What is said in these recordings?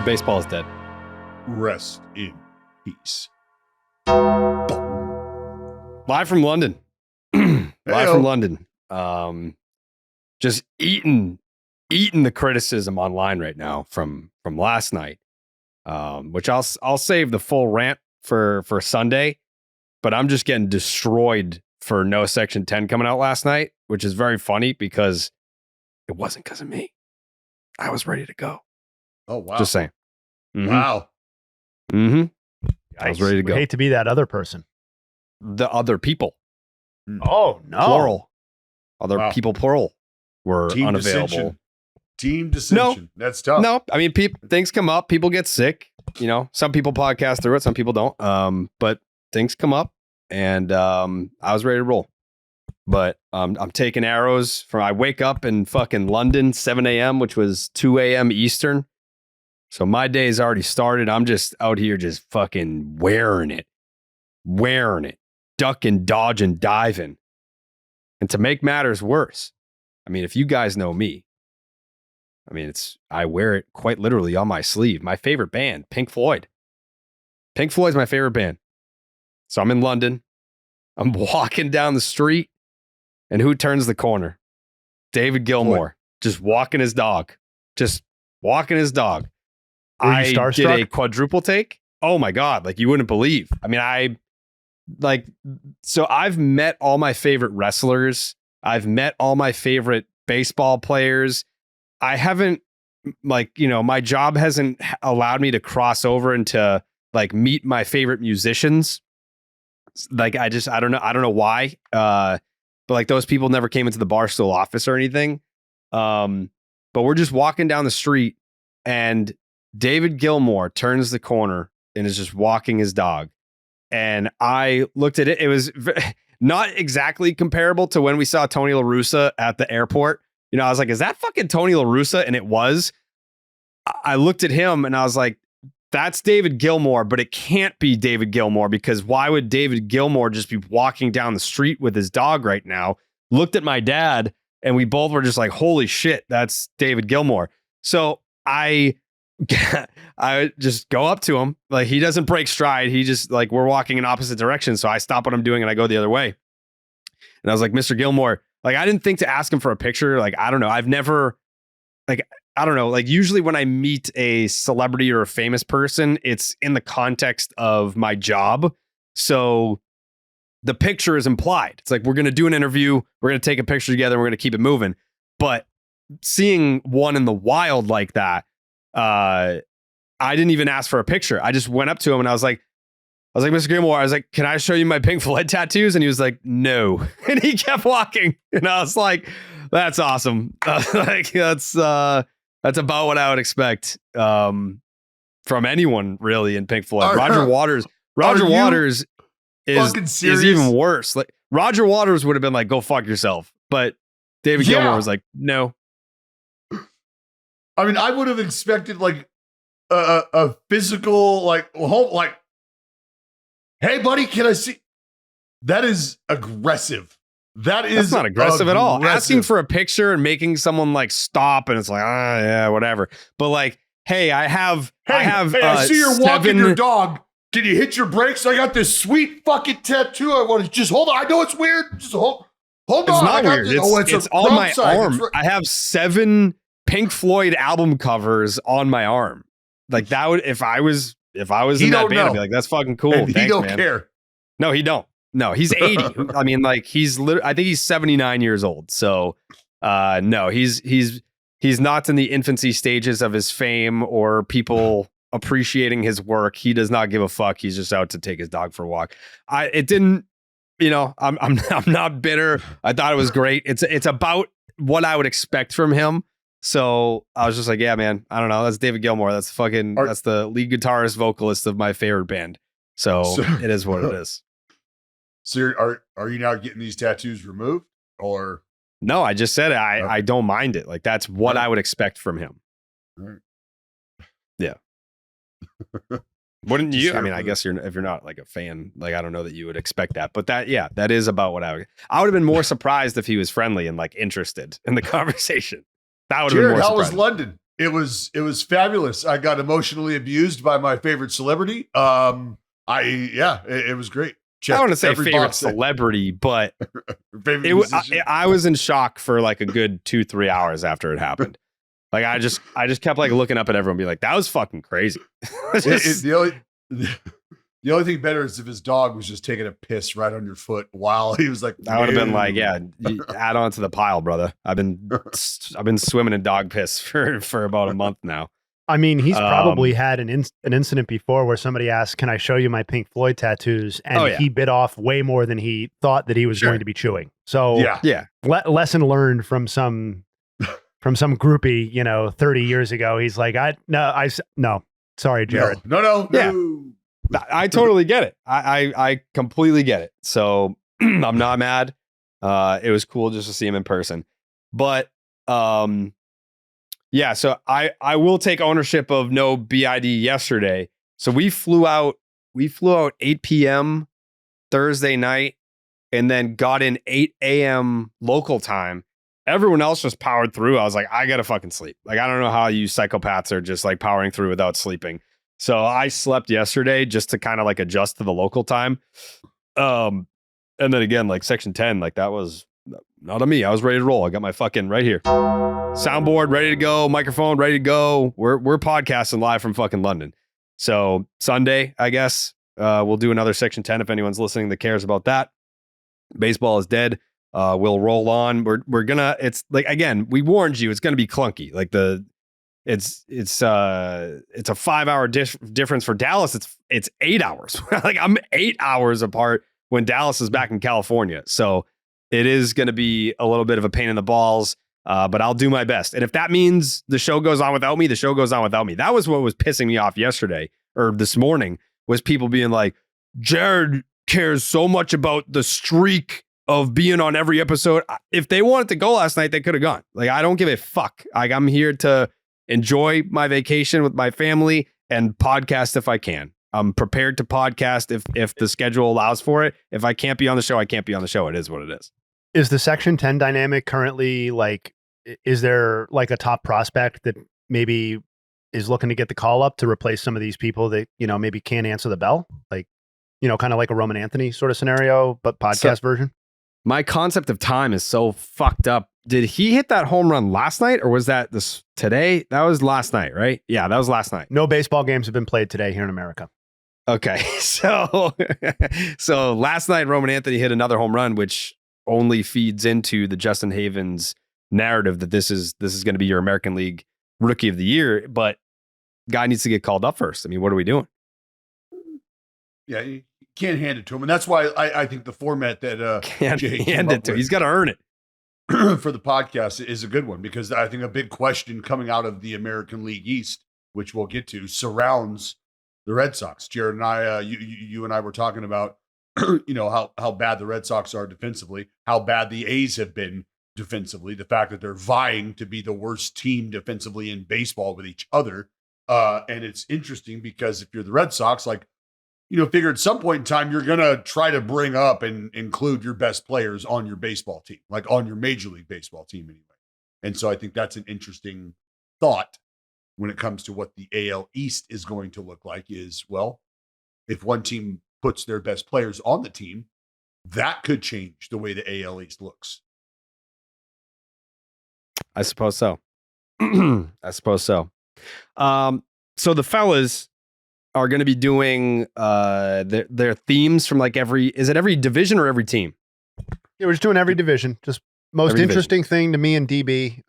Baseball is dead. Rest in peace. Live from London. Live from London. Just eating the criticism online right now from last night. Which I'll save the full rant for Sunday, but I'm just getting destroyed for no Section 10 coming out last night, which is very funny because it wasn't because of me. I was ready to go. Oh, wow. Just saying. Mm-hmm. Wow. Mm-hmm. I was ready to go. I hate to be that other person. The other people. Oh, no. Plural. Other people, plural, were Team unavailable. Dissension. Team dissension. No. That's tough. No, I mean, things come up. People get sick. You know, some people podcast through it. Some people don't. But things come up, and I was ready to roll. But I'm taking arrows I wake up in fucking London, 7 a.m., which was 2 a.m. Eastern. So my day's already started. I'm just out here just fucking wearing it, ducking, dodging, diving. And to make matters worse, I mean, if you guys know me, I mean, I wear it quite literally on my sleeve. My favorite band, Pink Floyd. Pink Floyd's my favorite band. So I'm in London. I'm walking down the street, and who turns the corner? David Gilmour, just walking his dog. I did a quadruple take. Oh my God. Like you wouldn't believe. I mean, so I've met all my favorite wrestlers. I've met all my favorite baseball players. I haven't my job hasn't allowed me to cross over into meet my favorite musicians. I don't know why. But those people never came into the Barstool office or anything. But we're just walking down the street and David Gilmour turns the corner and is just walking his dog. And I looked at it. It was not exactly comparable to when we saw Tony La Russa at the airport. You know, I was like, is that fucking Tony La Russa? And it was. I looked at him and I was like, that's David Gilmour, but it can't be David Gilmour because why would David Gilmour just be walking down the street with his dog right now? Looked at my dad and we both were just like, holy shit, that's David Gilmour. So I just go up to him. Like he doesn't break stride. He just we're walking in opposite directions. So I stop what I'm doing and I go the other way. And I was like, Mr. Gilmour, I didn't think to ask him for a picture. I don't know. I've never I don't know. Usually when I meet a celebrity or a famous person, it's in the context of my job. So the picture is implied. It's we're going to do an interview. We're going to take a picture together. We're going to keep it moving. But seeing one in the wild like that, I didn't even ask for a picture. I just went up to him and I was like, Mr. Gilmour, I was like, can I show you my Pink Floyd tattoos? And he was like, no. And he kept walking. And I was like, that's awesome. That's about what I would expect from anyone really in Pink Floyd. Roger Waters is even worse. Roger Waters would have been like, go fuck yourself. But David Gilmour was like, no. I mean, I would have expected a physical hey buddy, can I see? That is aggressive. That's not aggressive at all. Asking for a picture and making someone stop and it's yeah, whatever. But hey, I see you're walking your dog. Can you hit your brakes? I got this sweet fucking tattoo. I want to just hold on. I know it's weird. Just hold on. It's not weird. It's on my arm. I have 7 Pink Floyd album covers on my arm. That would if I was in that band, I'd be like, that's fucking cool. And he Thanks, don't man. care. No, he don't. No, he's 80. I mean, I think he's 79 years old. So, no, he's not in the infancy stages of his fame or people appreciating his work. He does not give a fuck. He's just out to take his dog for a walk. I'm not bitter. I thought it was great. It's about what I would expect from him. So I was just like, yeah, man, I don't know. That's David Gilmour. That's the lead guitarist vocalist of my favorite band. So it is what it is. So are you now getting these tattoos removed or? No, I just said I don't mind it. That's what I would expect from him. Right. Yeah. Wouldn't you? I mean, I guess if you're not a fan, I don't know that you would expect that, but that is about what I would have been more surprised if he was friendly and interested in the conversation. That would have been more how surprising. was London? It was fabulous. I got emotionally abused by my favorite celebrity. It was great. I want to say favorite celebrity, but I was in shock for like a good 2-3 hours after it happened. Like I just kept like looking up at everyone, and be like, that was fucking crazy. The only thing better is if his dog was just taking a piss right on your foot while he was like, I would have been like, yeah, add on to the pile, brother. I've been swimming in dog piss for about a month now. I mean, he's probably had an incident before where somebody asked, "Can I show you my Pink Floyd tattoos?" And he bit off way more than he thought that he was going to be chewing. So yeah. Lesson learned from some groupie, 30 years ago. He's like, no, sorry, Jared. No. Yeah. I totally get it. I completely get it. So I'm not mad. It was cool just to see him in person. But yeah, so I will take ownership of no BID yesterday. So we flew out 8 p.m. Thursday night and then got in 8 a.m. local time. Everyone else just powered through. I was like, I gotta fucking sleep. Like, I don't know how you psychopaths are just like powering through without sleeping. So I slept yesterday just to kind of like adjust to the local time. And then again, like section 10, like that was not on me. I was ready to roll. I got my fucking right here. Soundboard ready to go, microphone ready to go. We're podcasting live from fucking London. So Sunday, I guess, we'll do another section 10 if anyone's listening that cares about that. Baseball is dead. We'll roll on. We're gonna, it's like, again, we warned you, it's gonna be clunky. Like it's a 5-hour difference for Dallas. It's 8 hours. Like I'm 8 hours apart when Dallas is back in California. So it is going to be a little bit of a pain in the balls, but I'll do my best. And if that means the show goes on without me, the show goes on without me. That was what was pissing me off yesterday or this morning, was people being like, Jared cares so much about the streak of being on every episode. If they wanted to go last night, they could have gone. Like, I don't give a fuck. Like, I'm here to enjoy my vacation with my family and podcast if I can. I'm prepared to podcast if the schedule allows for it. If I can't be on the show, I can't be on the show. It is what it is. Is the Section 10 dynamic currently like, is there like a top prospect that maybe is looking to get the call up to replace some of these people that, maybe can't answer the bell? Like, kind of like a Roman Anthony sort of scenario, but podcast version? My concept of time is so fucked up. Did he hit that home run last night or was that today? That was last night, right? Yeah, that was last night. No baseball games have been played today here in America. Okay. So last night, Roman Anthony hit another home run, which only feeds into the Justin Havens narrative that this is going to be your American League Rookie of the Year, but guy needs to get called up first. I mean, what are we doing? Yeah, you can't hand it to him. And that's why I think the format that can't hand it to him. He's got to earn it. For the podcast is a good one, because I think a big question coming out of the American League East, which we'll get to, surrounds the Red Sox. Jared and I, you and I were talking about, how bad the Red Sox are defensively, how bad the A's have been defensively, the fact that they're vying to be the worst team defensively in baseball with each other. And it's interesting because if you're the Red Sox, like, figure at some point in time, you're going to try to bring up and include your best players on your baseball team, like on your Major League Baseball team anyway. And so I think that's an interesting thought when it comes to what the AL East is going to look like is, well, if one team puts their best players on the team, that could change the way the AL East looks. I suppose so. So the fellas are going to be doing their themes from like is it every division or every team? Yeah, we're just doing every division. Just most every interesting division. Thing to me and DB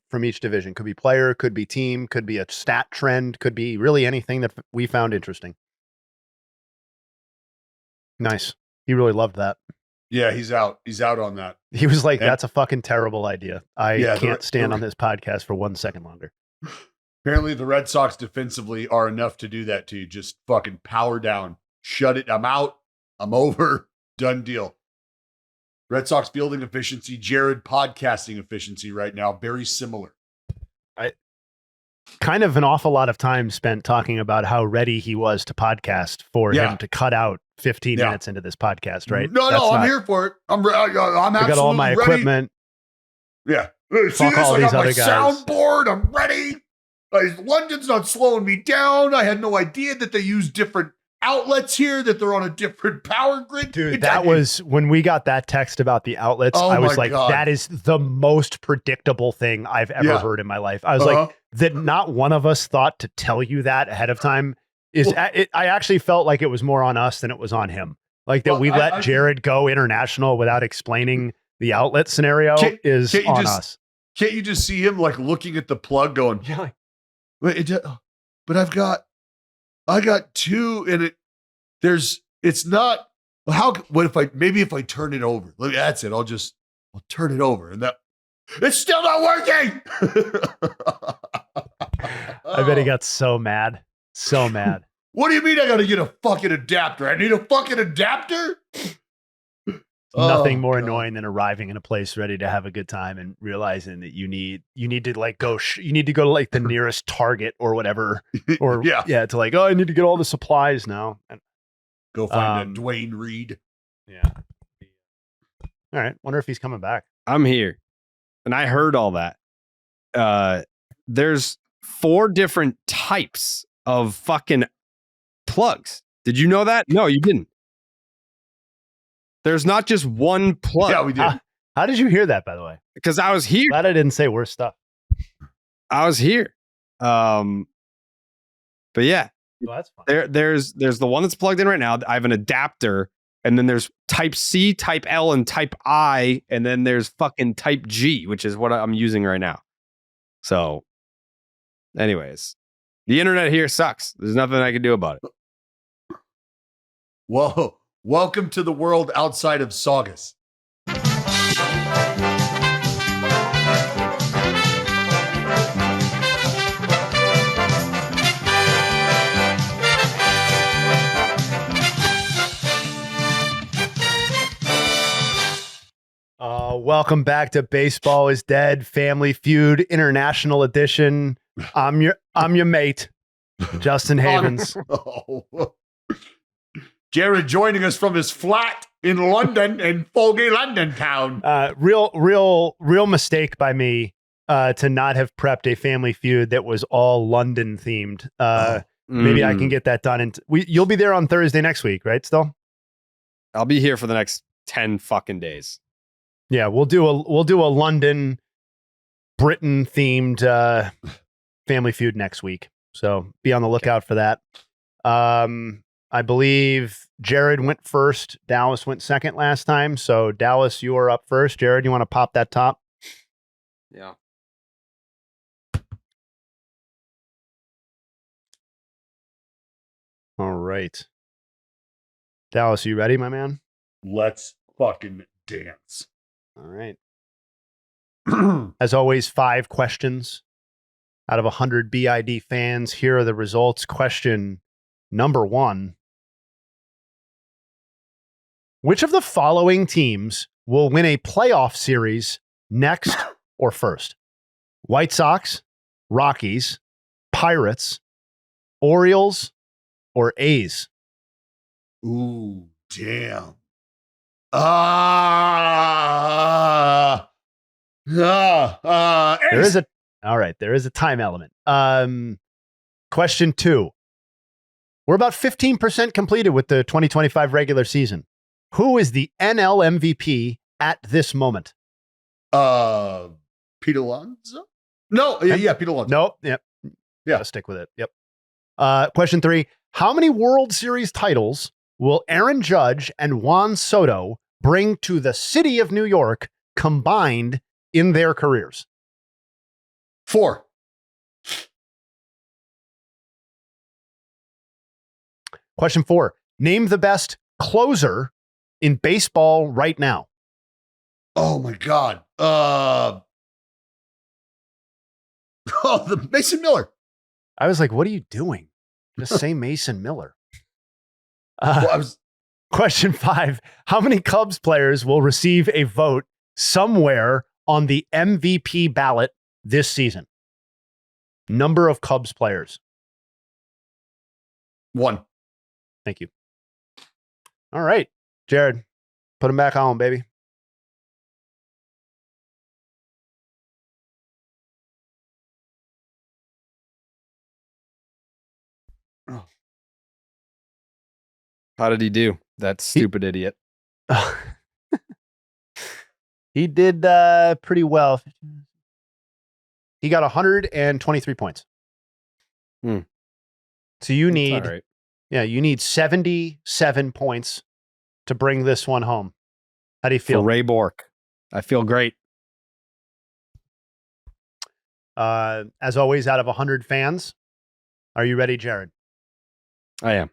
from each division. Could be player, could be team, could be a stat trend, could be really anything that we found interesting. Nice. He really loved that. Yeah, he's out. He's out on that. He was like, that's a fucking terrible idea. I can't stand on this podcast for 1 second longer. Apparently the Red Sox defensively are enough to do that to you. Just fucking power down. Shut it. I'm out. I'm over. Done deal. Red Sox fielding efficiency, Jared podcasting efficiency right now. Very similar. Kind of an awful lot of time spent talking about how ready he was to podcast for him to cut out 15 minutes into this podcast, right? No, I'm here for it. I'm absolutely I got all my ready. Equipment. Yeah. Fuck all these other guys. Soundboard. I'm ready. London's not slowing me down. I had no idea that they use different outlets here, that they're on a different power grid. Dude, that was when we got that text about the outlets. I was like, that is the most predictable thing I've ever heard in my life. I was like, that not one of us thought to tell you that ahead of time I actually felt like it was more on us than it was on him. Like that we let Jared go international without explaining the outlet scenario is on us. Can't you just see him like looking at the plug going, yeah, but I got two and it's not, if I turn it over, that's it. I'll turn it over and it's still not working. I bet he got so mad. So mad. What do you mean I got to get a fucking adapter? I need a fucking adapter? Nothing more annoying than arriving in a place ready to have a good time and realizing that you need to like go to like the nearest Target or whatever, or to like, I need to get all the supplies now and go find a Dwayne Reed. Yeah. All right. Wonder if he's coming back. I'm here, and I heard all that. There's 4 different types of fucking plugs. Did you know that? No, you didn't. There's not just one plug. Yeah, we did. How did you hear that, by the way? Because I was here. Glad I didn't say worse stuff. I was here. But yeah. Well, that's fine. There's the one that's plugged in right now. I have an adapter, and then there's type C, type L, and type I, and then there's fucking type G, which is what I'm using right now. So, anyways, the internet here sucks. There's nothing I can do about it. Whoa. Welcome to the world outside of Saugus. Welcome back to Baseball is Dead, Family Feud, International Edition. I'm your mate, Justin Havens. Jared joining us from his flat in London, in Folgate, London town. Real mistake by me to not have prepped a Family Feud that was all London themed. Maybe I can get that done. And you'll be there on Thursday next week, right? Still, I'll be here for the next 10 fucking days. Yeah, we'll do a London, Britain themed Family Feud next week. So be on the lookout for that. I believe Jared went first. Dallas went second last time. So Dallas, you are up first. Jared, you want to pop that top? Yeah. All right. Dallas, you ready, my man? Let's fucking dance. All right. As always, 5 questions out of 100 BID fans. Here are the results. Question number 1. Which of the following teams will win a playoff series next or first? White Sox, Rockies, Pirates, Orioles, or A's? Ooh, damn. There is a time element. Question 2. We're about 15% completed with the 2025 regular season. Who is the NL MVP at this moment? Pete Alonso? No, yeah, Pete Alonso. Nope. Yep. Yeah, stick with it. Yep. Question 3. How many World Series titles will Aaron Judge and Juan Soto bring to the city of New York combined in their careers? 4. Question 4. Name the best closer in baseball right now. Oh my God. The Mason Miller. I was like, what are you doing? Just say Mason Miller. Question 5. How many Cubs players will receive a vote somewhere on the MVP ballot this season? Number of Cubs players. 1. Thank you. All right, Jared, put him back on, baby. How did he do? That stupid idiot. He did pretty well. He got 123 points. So you need, you need 77 points to bring this one home. How do you feel? For Ray Bork, I feel great. As always, out of 100 fans, are you ready, Jared? I am.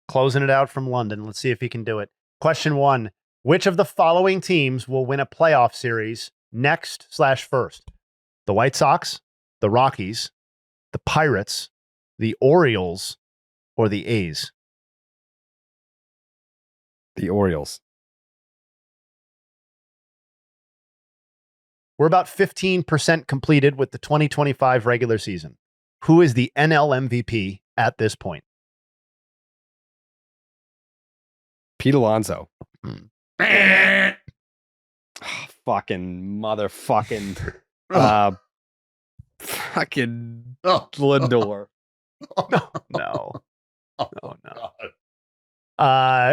Closing it out from London. Let's see if he can do it. Question 1. Which of the following teams will win a playoff series next/first? The White Sox, the Rockies, the Pirates, the Orioles, or the A's? The Orioles. We're about 15% completed with the 2025 regular season. Who is the NL MVP at this point? Pete Alonso. Fucking motherfucking fucking Lindor. No.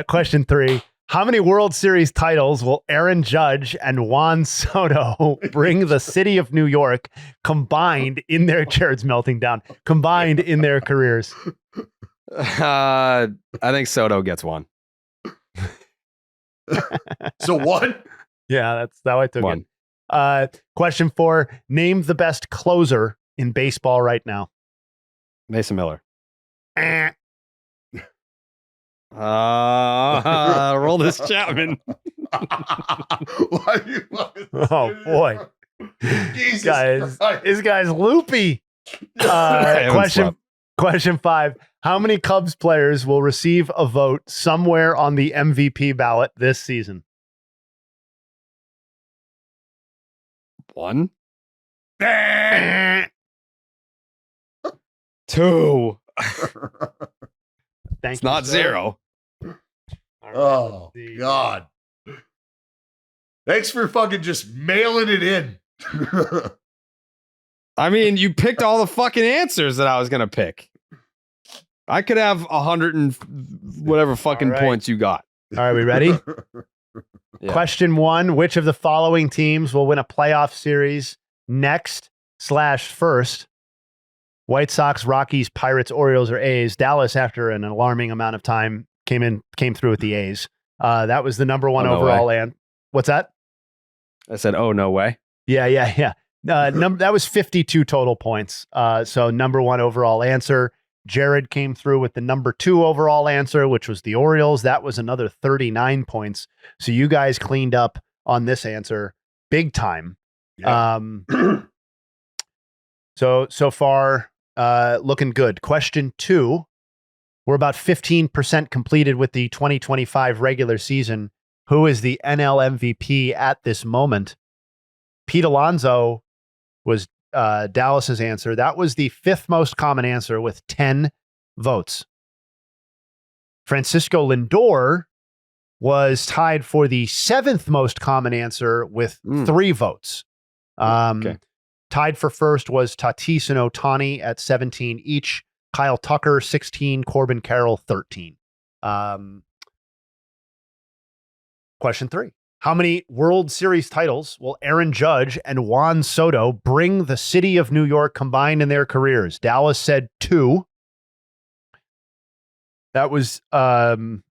Question 3. How many World Series titles will Aaron Judge and Juan Soto bring the city of New York combined in their Jared's melting down, combined in their careers? I think Soto gets one. So what? Yeah, that's how I took one. It. Question 4. Name the best closer in baseball right now. Mason Miller. Roldis Chapman. Oh boy, this guy's loopy. Question 5. How many Cubs players will receive a vote somewhere on the MVP ballot this season? 1. 2. It's not 0. Oh, God. Thanks for fucking just mailing it in. I mean, you picked all the fucking answers that I was going to pick. I could have 100 and whatever fucking points you got. All right, we ready? Yeah. Question 1. Which of the following teams will win a playoff series next/first? White Sox, Rockies, Pirates, Orioles, or A's? Dallas, after an alarming amount of time, came through with the A's. That was the number 1 overall. And what's that? I said, oh, no way. Yeah. That was 52 total points. So number 1 overall answer. Jared came through with the number 2 overall answer, which was the Orioles. That was another 39 points. So you guys cleaned up on this answer big time. Yeah. So far, looking good. Question 2. We're about 15% completed with the 2025 regular season. Who is the NL MVP at this moment? Pete Alonso was Dallas's answer. That was the 5th most common answer with 10 votes. Francisco Lindor was tied for the 7th most common answer with 3 votes. Tied for first was Tatis and Ohtani at 17 each. Kyle Tucker, 16. Corbin Carroll, 13. Question 3. How many World Series titles will Aaron Judge and Juan Soto bring the city of New York combined in their careers? Dallas said 2. That was, I'm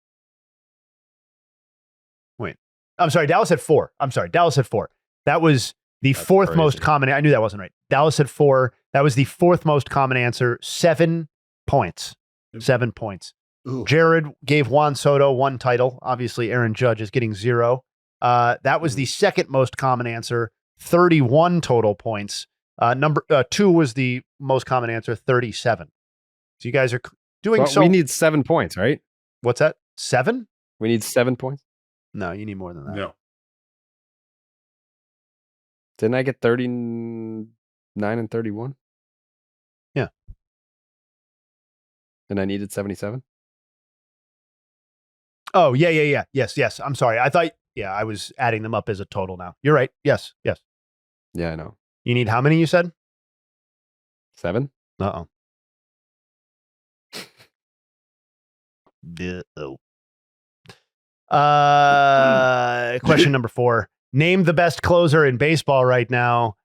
sorry. Dallas said 4. That was the 4th most common. I knew that wasn't right. Dallas said 4. That was the 4th most common answer. 7 points. 7 points. Ooh. Jared gave Juan Soto 1 title. Obviously, Aaron Judge is getting 0. That was the 2nd most common answer. 31 total points. Number 2 was the most common answer. 37. So you guys are doing We need 7 points, right? What's that? 7? We need 7 points. No, you need more than that. No. Didn't I get 39 and 31? Yeah. And I needed 77? Oh, yeah. Yes. I'm sorry. I thought, I was adding them up as a total now. You're right. Yes. Yeah, I know. You need how many, you said? 7? Uh-oh. Question number 4. Name the best closer in baseball right now.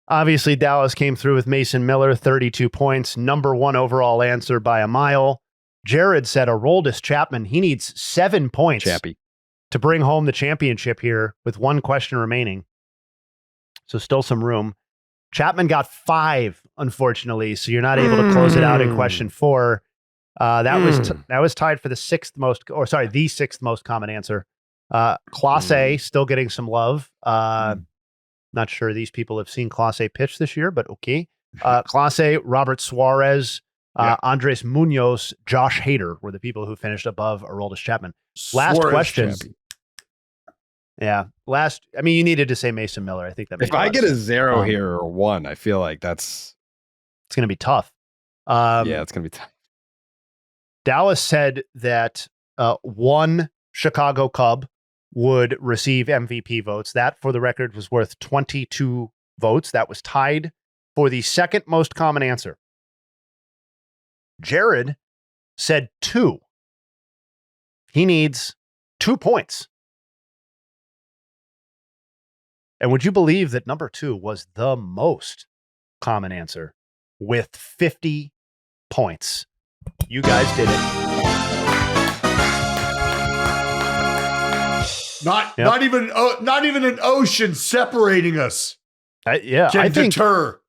Obviously, Dallas came through with Mason Miller, 32 points, number 1 overall answer by a mile. Jared said Aroldis Chapman, he needs 7 points to bring home the championship here with 1 question remaining. So still some room. Chapman got 5, unfortunately, so you're not able to close it out in question 4. That was tied for the 6th most common answer. Clase still getting some love. Not sure these people have seen Clase pitch this year, but okay. Clase, Robert Suarez, Andres Munoz, Josh Hader were the people who finished above Aroldis Chapman. Last question. Yeah. I mean, you needed to say Mason Miller. I think that if I get a 0 here or 1, I feel like it's going to be tough. Yeah, it's going to be tough. Dallas said that 1 Chicago Cub would receive MVP votes. That, for the record, was worth 22 votes. That was tied for the 2nd most common answer. Jared said 2. He needs 2 points. And would you believe that number 2 was the most common answer with 50 points? You guys did it. Not even an ocean separating us. I think deter.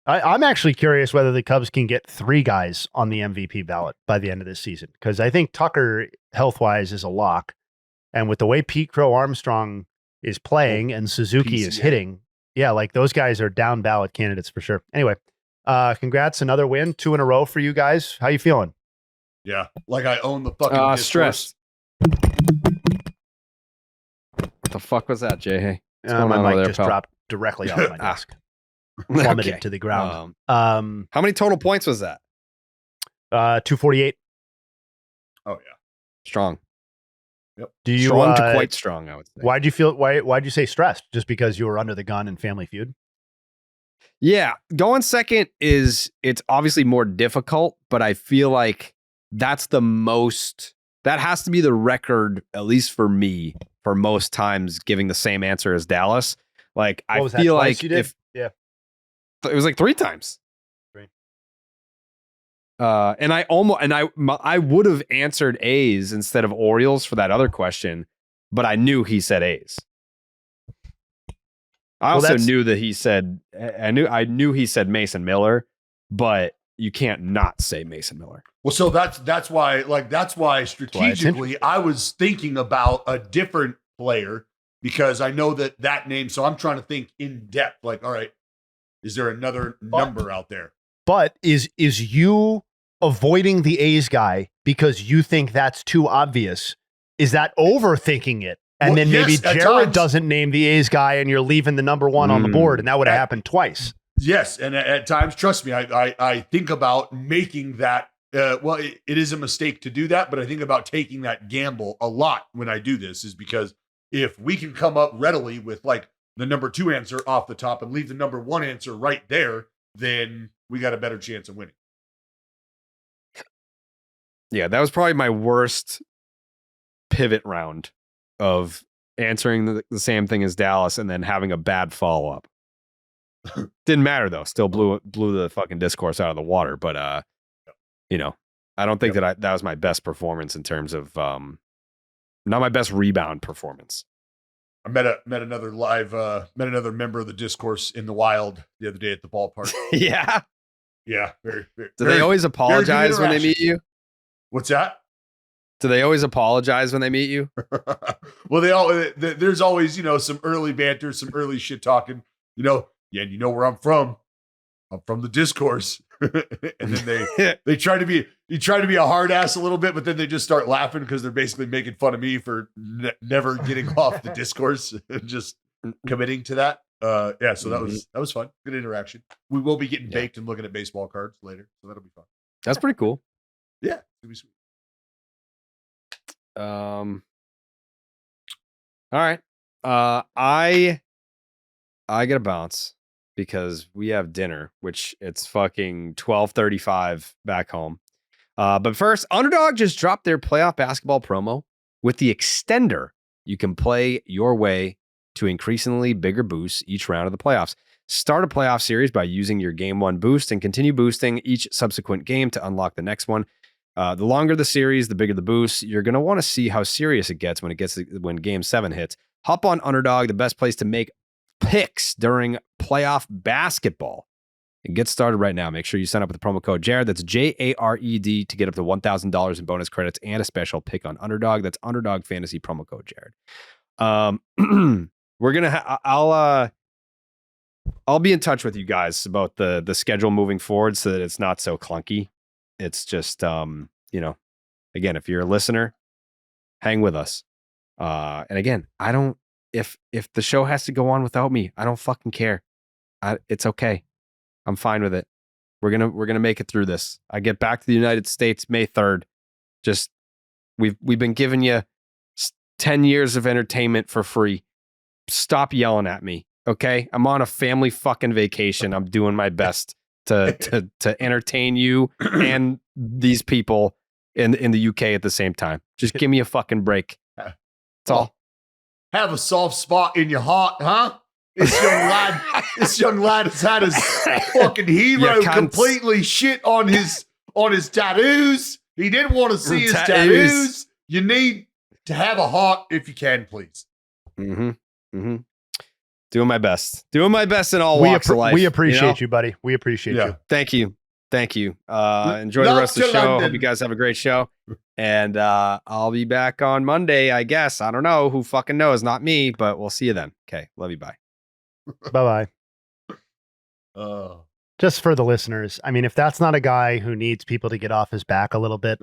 I'm actually curious whether the Cubs can get 3 guys on the MVP ballot by the end of this season, because I think Tucker, health-wise, is a lock. And with the way Pete Crow Armstrong is playing and Suzuki is hitting, like those guys are down ballot candidates for sure. Anyway, congrats, another win, 2 in a row for you guys. How you feeling? Yeah, like I own the fucking stress. What the fuck was that, Jay? My mic just dropped directly off my desk. Plummeted to the ground. How many total points was that? 248. Oh yeah, strong. Yep. Do you strong to quite strong? I would say. Why'd you say stressed? Just because you were under the gun in Family Feud? Yeah, going second it's obviously more difficult, but I feel like that has to be the record, at least for me, for most times giving the same answer as Dallas. Like I feel like if it was like 3 times. Right. And I would have answered A's instead of Orioles for that other question, but I knew he said A's. I also knew that he said I knew he said Mason Miller, but you can't not say Mason Miller. Well, so that's why strategically I was thinking about a different player, because I know that name. So I'm trying to think in depth. Like, all right, is there another number out there? But is you avoiding the A's guy because you think that's too obvious? Is that overthinking it? And then maybe Jared doesn't name the A's guy and you're leaving the number 1 on the board, and that would have happened twice. Yes, and at times, trust me, I think about making that. It is a mistake to do that, but I think about taking that gamble a lot when I do this, is because if we can come up readily with like the number 2 answer off the top and leave the number 1 answer right there, then we got a better chance of winning. Yeah, that was probably my worst pivot round of answering the same thing as Dallas and then having a bad follow-up. Didn't matter though. Still blew the fucking discourse out of the water. But I don't think that was my best performance in terms of not my best rebound performance. I met another member of the discourse in the wild the other day at the ballpark. Yeah. Yeah. Very, very, do they always apologize when they meet you? What's that? Do they always apologize when they meet you? Well, there's always, some early banter, some early shit talking, and you know where I'm from. I'm from the discourse. And then they try to be a hard ass a little bit, but then they just start laughing because they're basically making fun of me for never getting off the discourse and just committing to that. So that was fun. Good interaction. We will be getting baked and looking at baseball cards later, so that'll be fun. That's pretty cool. Yeah, it'll be sweet. All right. I get a bounce because we have dinner, which it's fucking 12:35 back home. But first, Underdog just dropped their playoff basketball promo. With the extender, you can play your way to increasingly bigger boosts each round of the playoffs. Start a playoff series by using your game one boost and continue boosting each subsequent game to unlock the next one. The longer the series, the bigger the boost. You're going to want to see how serious it gets when game 7 hits. Hop on Underdog, the best place to make picks during playoff basketball. And get started right now. Make sure you sign up with the promo code Jared. That's JARED to get up to $1,000 in bonus credits and a special pick on Underdog. That's Underdog Fantasy promo code Jared. We're gonna. I'll be in touch with you guys about the schedule moving forward so that it's not so clunky. It's just again, if you're a listener, hang with us. And again, I don't. If the show has to go on without me, I don't fucking care. It's okay. I'm fine with it. We're gonna make it through this. I get back to the United States May 3rd. Just we've been giving you 10 years of entertainment for free. Stop yelling at me, okay? I'm on a family fucking vacation. I'm doing my best to entertain you and these people in the UK at the same time. Just give me a fucking break. That's all. Have a soft spot in your heart, huh? This young lad has had his fucking hero completely shit on his tattoos. He didn't want to see his tattoos. You need to have a heart if you can, please. Doing my best in all walks of life. We appreciate you, buddy. We appreciate you. Thank you. Enjoy the rest of the show. London. Hope you guys have a great show. And I'll be back on Monday, I guess. I don't know. Who fucking knows? Not me, but we'll see you then. Okay. Love you. Bye. Bye-bye. Just for the listeners, I mean, if that's not a guy who needs people to get off his back a little bit,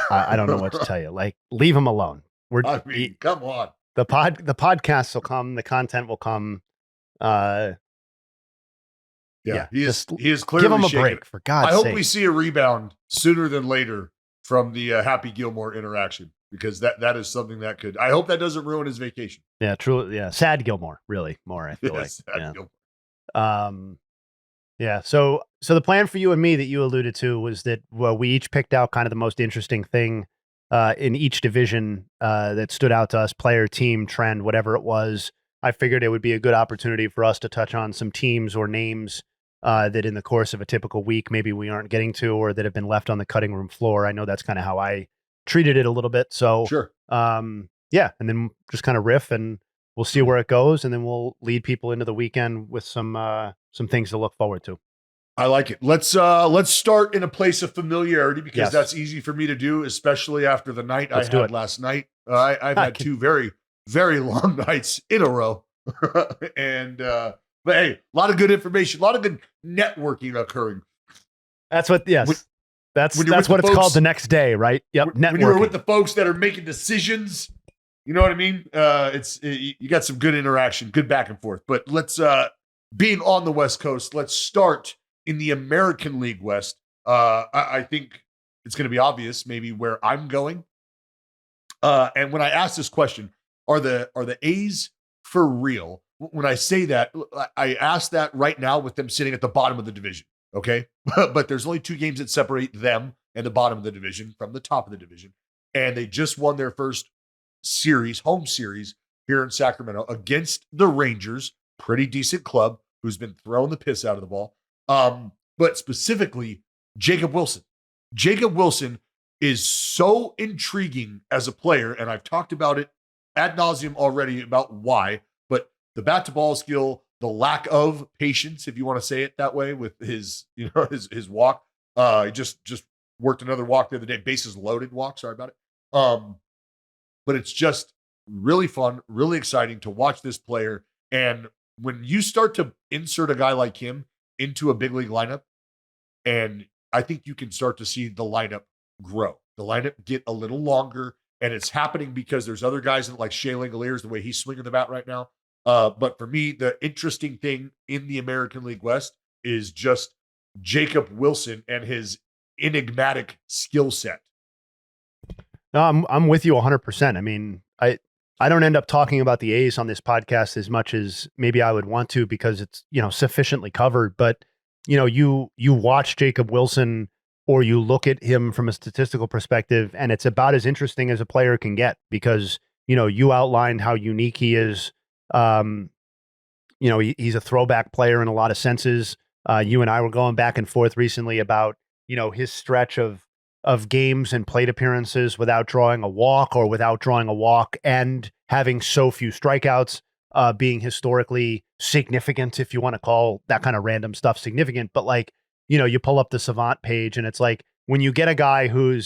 I don't know what to tell you. Like, leave him alone. Come on. The podcasts will come. The content will come. He is clearly give him a shaking. break, for God's sake. I hope we see a rebound sooner than later from the Happy Gilmour interaction, because that is something that could. I hope that doesn't ruin his vacation. Yeah, truly. Yeah, sad Gilmour, really more. I feel like. Gilmour. Yeah. So the plan for you and me that you alluded to was that we each picked out kind of the most interesting thing in each division that stood out to us, player, team, trend, whatever it was. I figured it would be a good opportunity for us to touch on some teams or names that in the course of a typical week, maybe we aren't getting to, or that have been left on the cutting room floor. I know that's kind of how I treated it a little bit. So, sure. Yeah. And then just kind of riff and we'll see where it goes. And then we'll lead people into the weekend with some things to look forward to. I like it. Let's start in a place of familiarity, because that's easy for me to do, especially after the night I had last night. I've had two very, very long nights in a row. But hey, a lot of good information, a lot of good networking occurring. That's what, that's what it's called the next day, right? Yep. Networking. When you're with the folks that are making decisions, you know what I mean? You got some good interaction, good back and forth. But let's, being on the West Coast, let's start in the American League West. I think it's going to be obvious maybe where I'm going. And when I ask this question, are the A's for real? When I say that, I ask that right now with them sitting at the bottom of the division. Okay. But there's only 2 games that separate them and the bottom of the division from the top of the division. And they just won their first home series here in Sacramento against the Rangers, pretty decent club who's been throwing the piss out of the ball. But specifically Jacob Wilson. Jacob Wilson is so intriguing as a player. And I've talked about it ad nauseum already about why, but the bat to ball skill, the lack of patience, if you want to say it that way, with his walk. He just worked another walk the other day, bases loaded walk. Sorry about it. But it's just really fun, really exciting to watch this player. And when you start to insert a guy like him into a big league lineup, and I think you can start to see the lineup grow, the lineup get a little longer, and it's happening because there's other guys like Shea Langoliers, the way he's swinging the bat right now. But for me, the interesting thing in the American League West is just Jacob Wilson and his enigmatic skill set. No, I'm with you 100%. I mean, I don't end up talking about the A's on this podcast as much as maybe I would want to, because it's, sufficiently covered. But, you watch Jacob Wilson or you look at him from a statistical perspective, and it's about as interesting as a player can get because, you outlined how unique he is. He's a throwback player in a lot of senses. You and I were going back and forth recently about, his stretch of games and plate appearances without drawing a walk and having so few strikeouts, being historically significant, if you want to call that kind of random stuff significant. But like, you pull up the Savant page and it's like when you get a guy who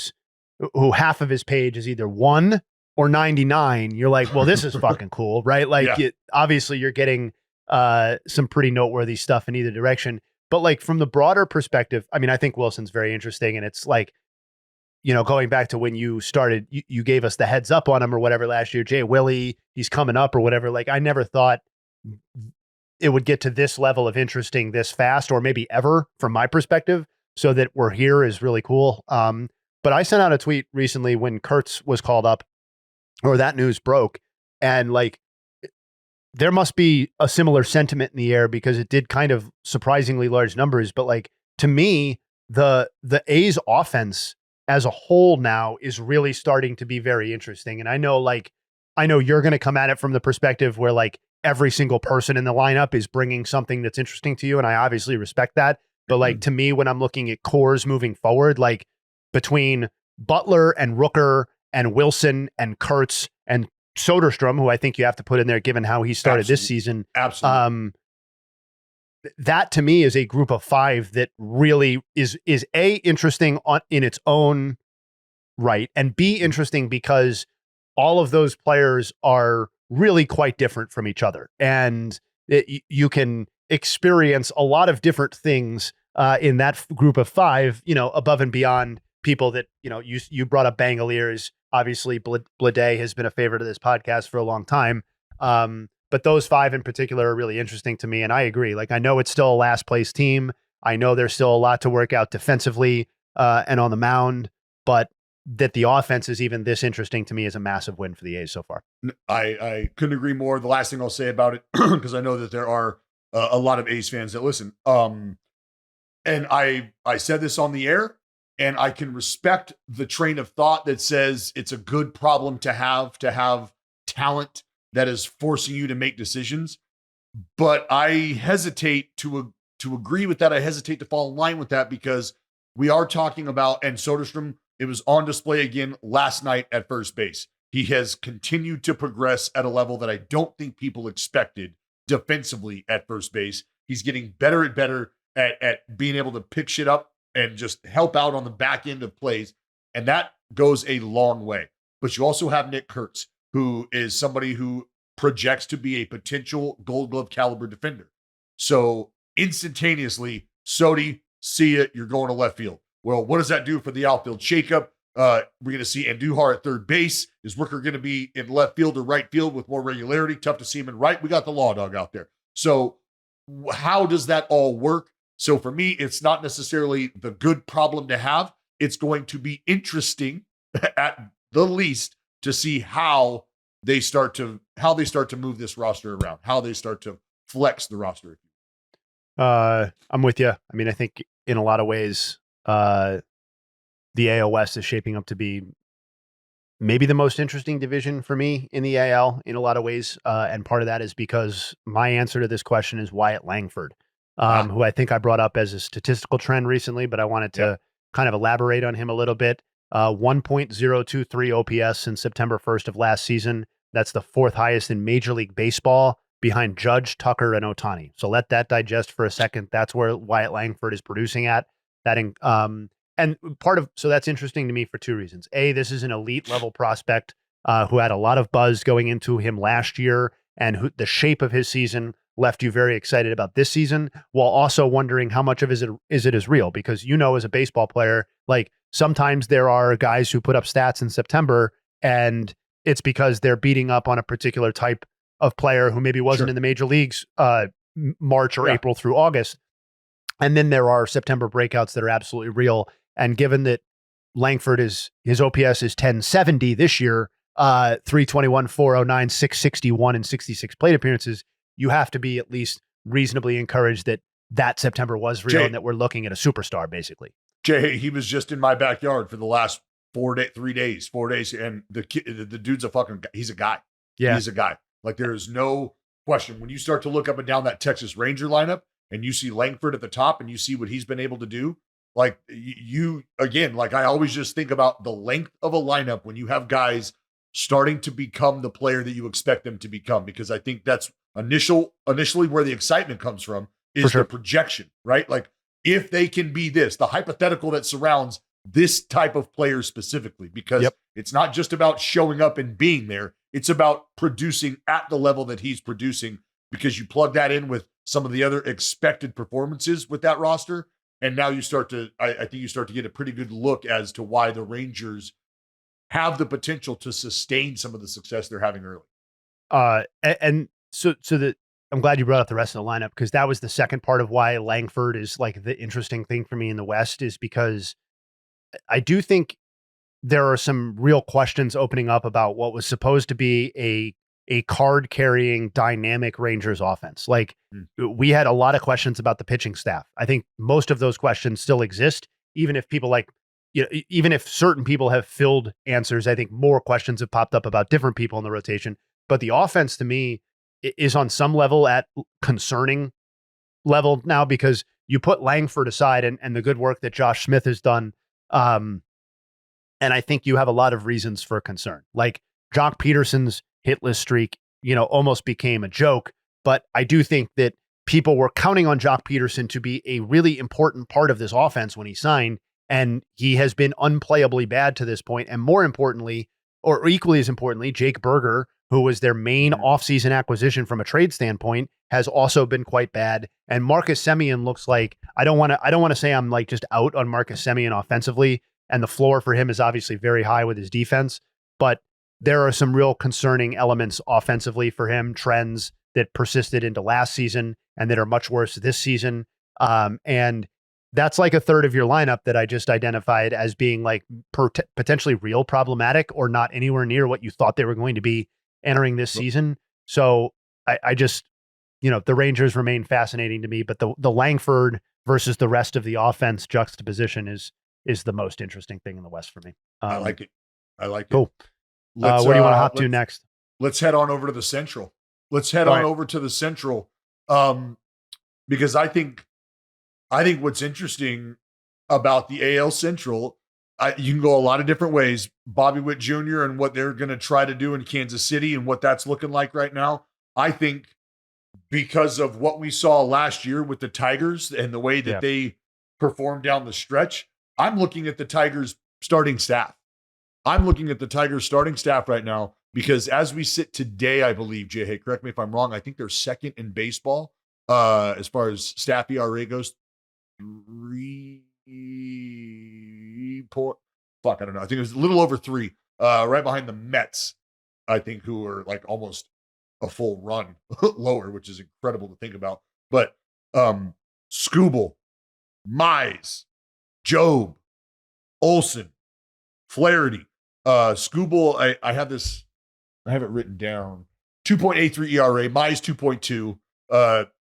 half of his page is either 1 or 99, you're like, well, this is fucking cool, right? Like obviously you're getting some pretty noteworthy stuff in either direction. But like from the broader perspective, I mean, I think Wilson's very interesting, and it's like, going back to when you started, you gave us the heads up on him or whatever last year, Jay Willie, he's coming up or whatever. Like I never thought it would get to this level of interesting this fast, or maybe ever from my perspective. So that we're here is really cool. But I sent out a tweet recently when Kurtz was called up, or that news broke, and like, there must be a similar sentiment in the air because it did kind of surprisingly large numbers. But like, to me, the A's offense as a whole now is really starting to be very interesting. And I know you're going to come at it from the perspective where like every single person in the lineup is bringing something that's interesting to you. And I obviously respect that. But like, to me, when I'm looking at cores moving forward, like between Butler and Rooker and Wilson and Kurtz and Soderstrom, who I think you have to put in there given how he started this season. Absolutely. That to me is a group of 5 that really is A, interesting in its own right, and B, interesting because all of those players are really quite different from each other. And you can experience a lot of different things in that group of 5, above and beyond people that, you brought up Bangaliers. Obviously, Blade has been a favorite of this podcast for a long time. But those 5 in particular are really interesting to me. And I agree. Like, I know it's still a last place team. I know there's still a lot to work out defensively and on the mound, but that the offense is even this interesting to me is a massive win for the A's so far. I couldn't agree more. The last thing I'll say about it, because I know that there are a lot of A's fans that listen. And I said this on the air, and I can respect the train of thought that says it's a good problem to have talent that is forcing you to make decisions. But I hesitate to agree with that. I hesitate to fall in line with that because we are talking about, and Soderstrom, it was on display again last night at first base. He has continued to progress at a level that I don't think people expected defensively at first base. He's getting better and better at being able to pick shit up and just help out on the back end of plays. And that goes a long way. But you also have Nick Kurtz, who is somebody who projects to be a potential Gold Glove caliber defender. So instantaneously, Sodi, see it, you're going to left field. Well, what does that do for the outfield shakeup? We're going to see Andujar at third base. Is Rooker going to be in left field or right field with more regularity? Tough to see him in right. We got the Law Dog out there. So how does that all work? So for me, it's not necessarily the good problem to have. It's going to be interesting at the least to see how they start to move this roster around, how they start to flex the roster. I'm with you. I mean, I think in a lot of ways, the AL West is shaping up to be maybe the most interesting division for me in the AL in a lot of ways. And part of that is because my answer to this question is Wyatt Langford, who I think I brought up as a statistical trend recently, but I wanted to kind of elaborate on him a little bit. 1.023 OPS since September 1st of last season. That's the 4th highest in Major League Baseball behind Judge, Tucker, and Ohtani. So let that digest for a second. That's where Wyatt Langford is producing at. So that's interesting to me for 2 reasons. A, this is an elite level prospect who had a lot of buzz going into him last year, and the shape of his season left you very excited about this season, while also wondering how much of it is real, because as a baseball player, like sometimes there are guys who put up stats in September and it's because they're beating up on a particular type of player who maybe wasn't in the major leagues March or April through August. And then there are September breakouts that are absolutely real. And given that Langford his OPS is 1070 this year, 321, 409, 661, and 66 plate appearances, you have to be at least reasonably encouraged that September was real and that we're looking at a superstar, basically. Jay, he was just in my backyard for the last 3 days, 4 days. And the dude's he's a guy. Yeah. He's a guy. Like, there is no question. When you start to look up and down that Texas Ranger lineup and you see Langford at the top and you see what he's been able to do, like you, again, like I always just think about the length of a lineup when you have guys starting to become the player that you expect them to become, because I think that's initially where the excitement comes from is the projection, right? Like, if they can be this, the hypothetical that surrounds this type of player specifically, because it's not just about showing up and being there. It's about producing at the level that he's producing, because you plug that in with some of the other expected performances with that roster. And now you start to, I think you start to get a pretty good look as to why the Rangers have the potential to sustain some of the success they're having early. And so I'm glad you brought up the rest of the lineup, because that was the second part of why Langford is like the interesting thing for me in the West, is because I do think there are some real questions opening up about what was supposed to be a card carrying dynamic Rangers offense. Like, we had a lot of questions about the pitching staff. I think most of those questions still exist, even if people even if certain people have filled answers. I think more questions have popped up about different people in the rotation. But the offense, to me, is on some level at concerning level now, because you put Langford aside and the good work that Josh Smith has done. And I think you have a lot of reasons for concern. Like, Jock Peterson's hitless streak, almost became a joke. But I do think that people were counting on Jock Peterson to be a really important part of this offense when he signed. And he has been unplayably bad to this point. And more importantly, or equally as importantly, Jake Berger, who was their main offseason acquisition from a trade standpoint, has also been quite bad. And Marcus Semien looks like, I don't want to say I'm like just out on Marcus Semien offensively, and the floor for him is obviously very high with his defense, but there are some real concerning elements offensively for him, trends that persisted into last season and that are much worse this season. And that's like a third of your lineup that I just identified as being like potentially real problematic, or not anywhere near what you thought they were going to be entering this season. So I just, the Rangers remain fascinating to me, but the Langford versus the rest of the offense juxtaposition is the most interesting thing in the West for me. I like it. Cool. Where do you want to hop to next? Let's head on over to the Central. Over to the Central. Because I think what's interesting about the AL Central, you can go a lot of different ways. Bobby Witt Jr. and what they're going to try to do in Kansas City and what that's looking like right now. I think because of what we saw last year with the Tigers and the way that they performed down the stretch, I'm looking at the Tigers starting staff. Right now, because as we sit today, I believe, Jay, hey, correct me if I'm wrong, I think they're second in baseball as far as staff ERA goes. I don't know. I think it was a little over 3, right behind the Mets, I think, who are like almost a full run lower, which is incredible to think about. But Skubal, Mize, Job, Olsen, Flaherty, Skubal, I have it written down. 2.83 ERA, Mize 2.2,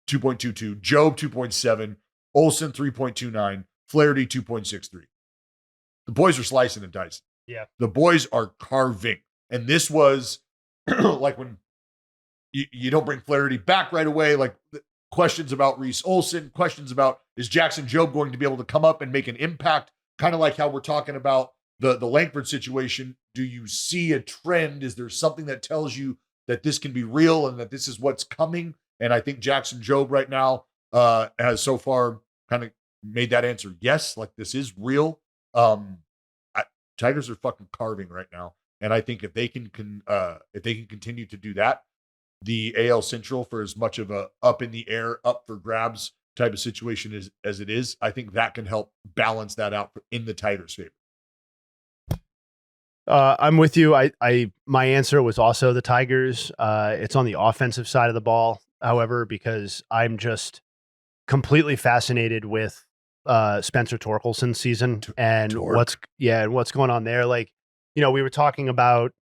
2.22, Job 2.7, Olsen 3.29, Flaherty 2.63. The boys are slicing and dicing. Yeah. The boys are carving. And this was like when you don't bring Flaherty back right away, like questions about Reese Olson, questions about, is Jackson Job going to be able to come up and make an impact? Kind of like how we're talking about the Langford situation. Do you see a trend? Is there something that tells you that this can be real and that this is what's coming? And I think Jackson Job right now has so far kind of made that answer yes, like this is real. Tigers are fucking carving right now, and I think if they can continue to do that, the AL Central, for as much of a up in the air, up for grabs type of situation as it is, I think that can help balance that out in the Tigers' favor. I'm with you. My answer was also the Tigers. It's on the offensive side of the ball, however, because I'm just completely fascinated with Spencer Torkelson's season and what's going on there. Like, we were talking about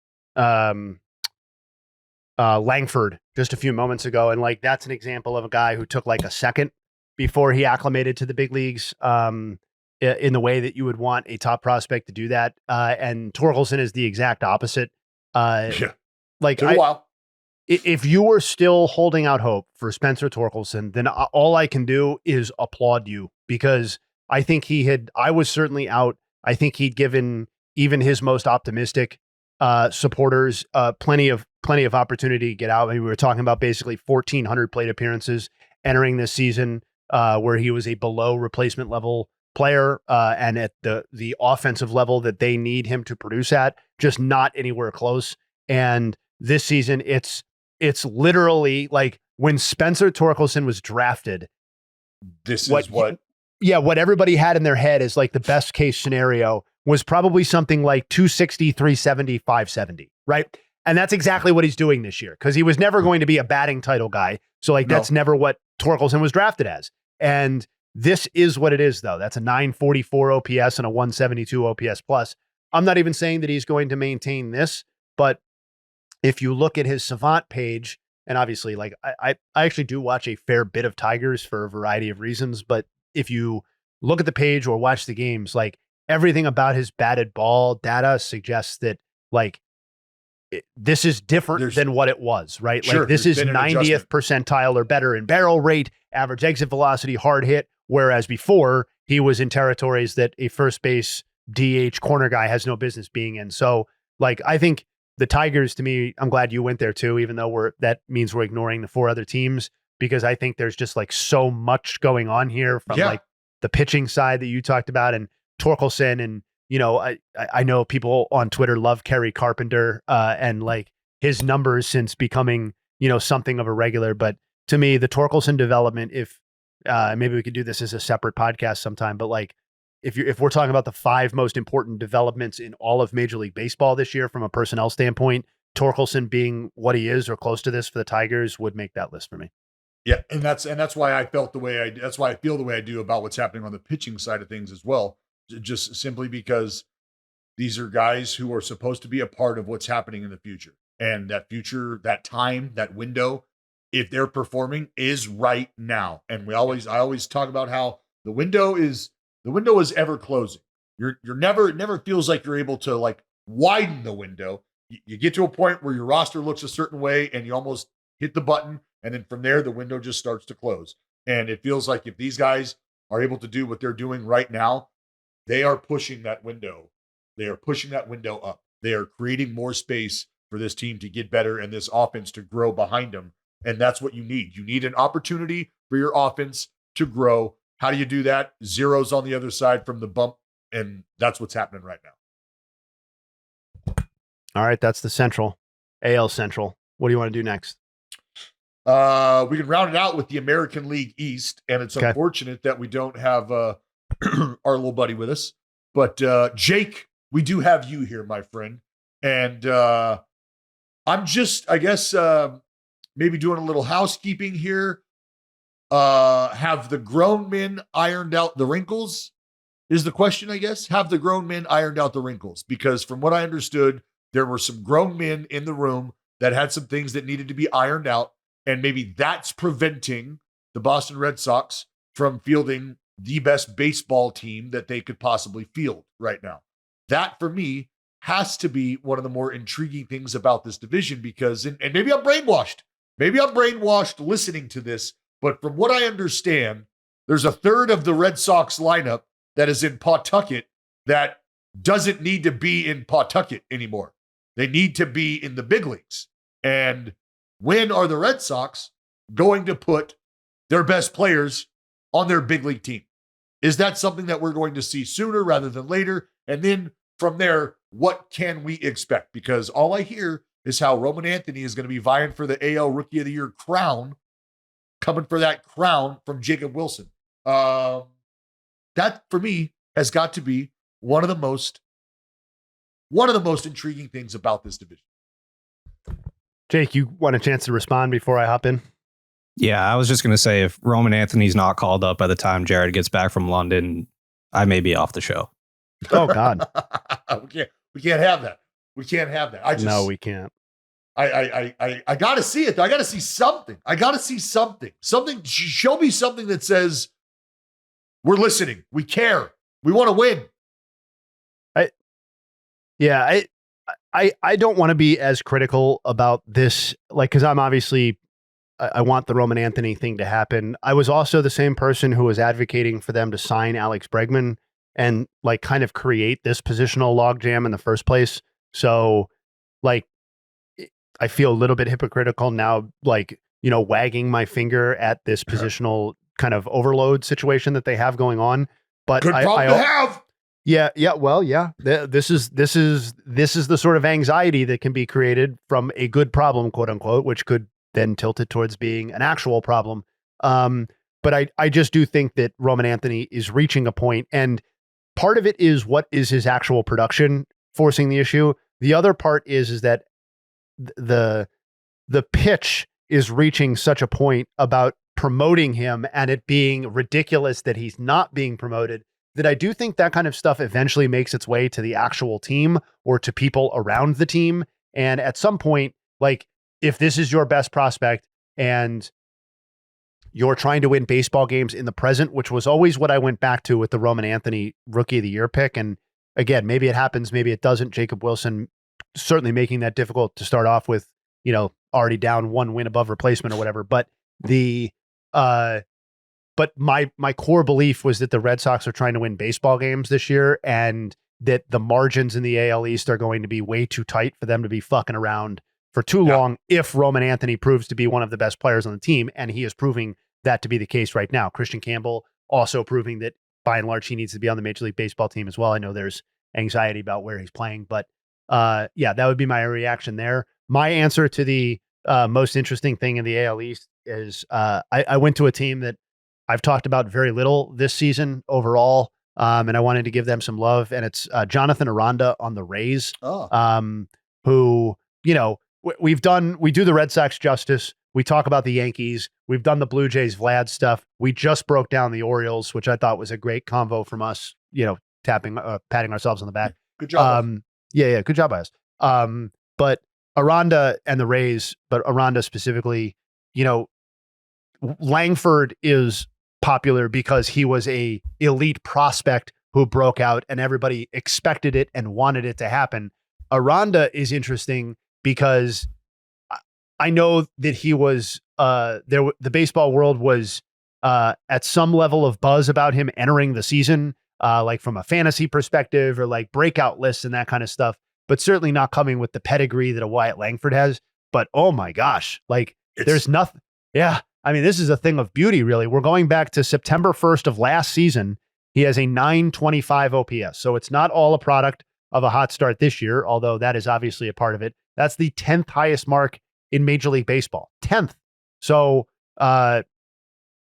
Langford just a few moments ago, and like that's an example of a guy who took like a second before he acclimated to the big leagues. in the way that you would want a top prospect to do that. And Torkelson is the exact opposite. Like took a while. If you were still holding out hope for Spencer Torkelson, then all I can do is applaud you, because I think I was certainly out. I think he'd given even his most optimistic supporters plenty of opportunity to get out. I mean, we were talking about basically 1,400 plate appearances entering this season, where he was a below replacement level player, and at the offensive level that they need him to produce at, just not anywhere close. And this season, it's literally like when Spencer Torkelson was drafted. What everybody had in their head is like the best case scenario was probably something like 260, 370, 570, right? And that's exactly what he's doing this year, because he was never going to be a batting title guy. So that's never what Torkelson was drafted as. And this is what it is, though. That's a 944 OPS and a 172 OPS plus. I'm not even saying that he's going to maintain this, but if you look at his Savant page, and obviously, like I actually do watch a fair bit of Tigers for a variety of reasons, but if you look at the page or watch the games, like everything about his batted ball data suggests that like this is different than what it was, right? Sure, like this is 90th percentile or better in barrel rate, average exit velocity, hard hit, whereas before he was in territories that a first base DH corner guy has no business being in. So like, I think the Tigers, to me, I'm glad you went there too, even though that means we're ignoring the 4 other teams, because I think there's just like so much going on here from like the pitching side that you talked about, and Torkelson, and I know people on Twitter love Kerry Carpenter and like his numbers since becoming something of a regular. But to me, the Torkelson development, if maybe we could do this as a separate podcast sometime, but like if we're talking about the 5 most important developments in all of Major League Baseball this year from a personnel standpoint, Torkelson being what he is or close to this for the Tigers would make that list for me. Yeah, and that's why I felt the way that's why I feel the way I do about what's happening on the pitching side of things as well. Just simply because these are guys who are supposed to be a part of what's happening in the future. And that future, that time, that window, if they're performing, is right now. And I always talk about how the window is ever closing. It never feels like you're able to like widen the window. You get to a point where your roster looks a certain way and you almost hit the button, and then from there the window just starts to close. And it feels like if these guys are able to do what they're doing right now, they are pushing that window. They are pushing that window up. They are creating more space for this team to get better and this offense to grow behind them. And that's what you need. You need an opportunity for your offense to grow. How do you do that? Zeros on the other side from the bump. And that's what's happening right now. All right. That's the Central, AL Central. What do you want to do next? We can round it out with the American League East. And it's unfortunate that we don't have our little buddy with us, but Jake, we do have you here, my friend. And I'm just, I guess, maybe doing a little housekeeping here. Have the grown men ironed out the wrinkles is the question, I guess. Have the grown men ironed out the wrinkles? Because from what I understood, there were some grown men in the room that had some things that needed to be ironed out. And maybe that's preventing the Boston Red Sox from fielding the best baseball team that they could possibly field right now. That, for me, has to be one of the more intriguing things about this division, because, and maybe I'm brainwashed. Maybe I'm brainwashed listening to this, but from what I understand, there's a third of the Red Sox lineup that is in Pawtucket that doesn't need to be in Pawtucket anymore. They need to be in the big leagues. And when are the Red Sox going to put their best players on their big league team? Is that something that we're going to see sooner rather than later? And then from there, what can we expect? Because all I hear is how Roman Anthony is going to be vying for the AL Rookie of the Year crown, coming for that crown from Jacob Wilson. That, for me, has got to be one of the most intriguing things about this division. Jake, you want a chance to respond before I hop in? Yeah, I was just going to say, if Roman Anthony's not called up by the time Jared gets back from London, I may be off the show. Oh, God. We can't have that. We can't have that. No, we can't. I got to see it. I got to see something. Something. Show me something that says we're listening. We care. We want to win. I don't want to be as critical about this, like, because I'm obviously, I want the Roman Anthony thing to happen. I was also the same person who was advocating for them to sign Alex Bregman and like kind of create this positional logjam in the first place. So like, I feel a little bit hypocritical now, like, wagging my finger at this positional kind of overload situation that they have going on. But Good problem to have. Yeah. Well, yeah. This is the sort of anxiety that can be created from a good problem, quote unquote, which could then tilt it towards being an actual problem. But I just do think that Roman Anthony is reaching a point, and part of it is what is his actual production forcing the issue. The other part is that the pitch is reaching such a point about promoting him and it being ridiculous that he's not being promoted, that I do think that kind of stuff eventually makes its way to the actual team or to people around the team. And at some point, like, if this is your best prospect and you're trying to win baseball games in the present, which was always what I went back to with the Roman Anthony Rookie of the Year pick. And again, maybe it happens, maybe it doesn't. Jacob Wilson certainly making that difficult to start off with, already down one win above replacement or whatever. But but my core belief was that the Red Sox are trying to win baseball games this year, and that the margins in the AL East are going to be way too tight for them to be fucking around for too long if Roman Anthony proves to be one of the best players on the team, and he is proving that to be the case right now. Christian Campbell also proving that by and large he needs to be on the Major League Baseball team as well. I know there's anxiety about where he's playing, but that would be my reaction there. My answer to the most interesting thing in the AL East is I went to a team that I've talked about very little this season overall, and I wanted to give them some love, and it's Jonathan Aranda on the Rays, who, we do the Red Sox justice. We talk about the Yankees. We've done the Blue Jays Vlad stuff. We just broke down the Orioles, which I thought was a great convo from us, patting ourselves on the back. Good job. Good job by us. But Aranda and the Rays, but Aranda specifically, Langford is popular because he was a elite prospect who broke out and everybody expected it and wanted it to happen. Aranda is interesting because I know that he was the baseball world was at some level of buzz about him entering the season, like from a fantasy perspective or like breakout lists and that kind of stuff, but certainly not coming with the pedigree that a Wyatt Langford has. But oh my gosh, like there's nothing. Yeah. I mean, this is a thing of beauty, really. We're going back to September 1st of last season. He has a 925 OPS. So it's not all a product of a hot start this year, although that is obviously a part of it. That's the 10th highest mark in Major League Baseball. 10th. So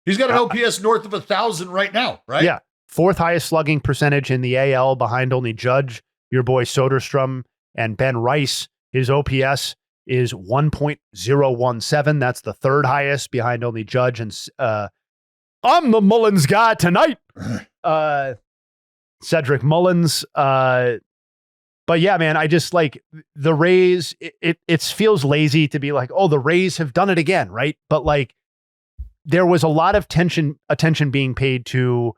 he's got an OPS north of 1,000 right now, right? Yeah. Fourth highest slugging percentage in the AL, behind only Judge, your boy Soderstrom, and Ben Rice. His OPS is 1.017. That's the third highest, behind only Judge. And I'm the Mullins guy tonight. Cedric Mullins. But yeah, man, I just like the Rays. It feels lazy to be like, oh, the Rays have done it again, right? But like, there was a lot of attention being paid to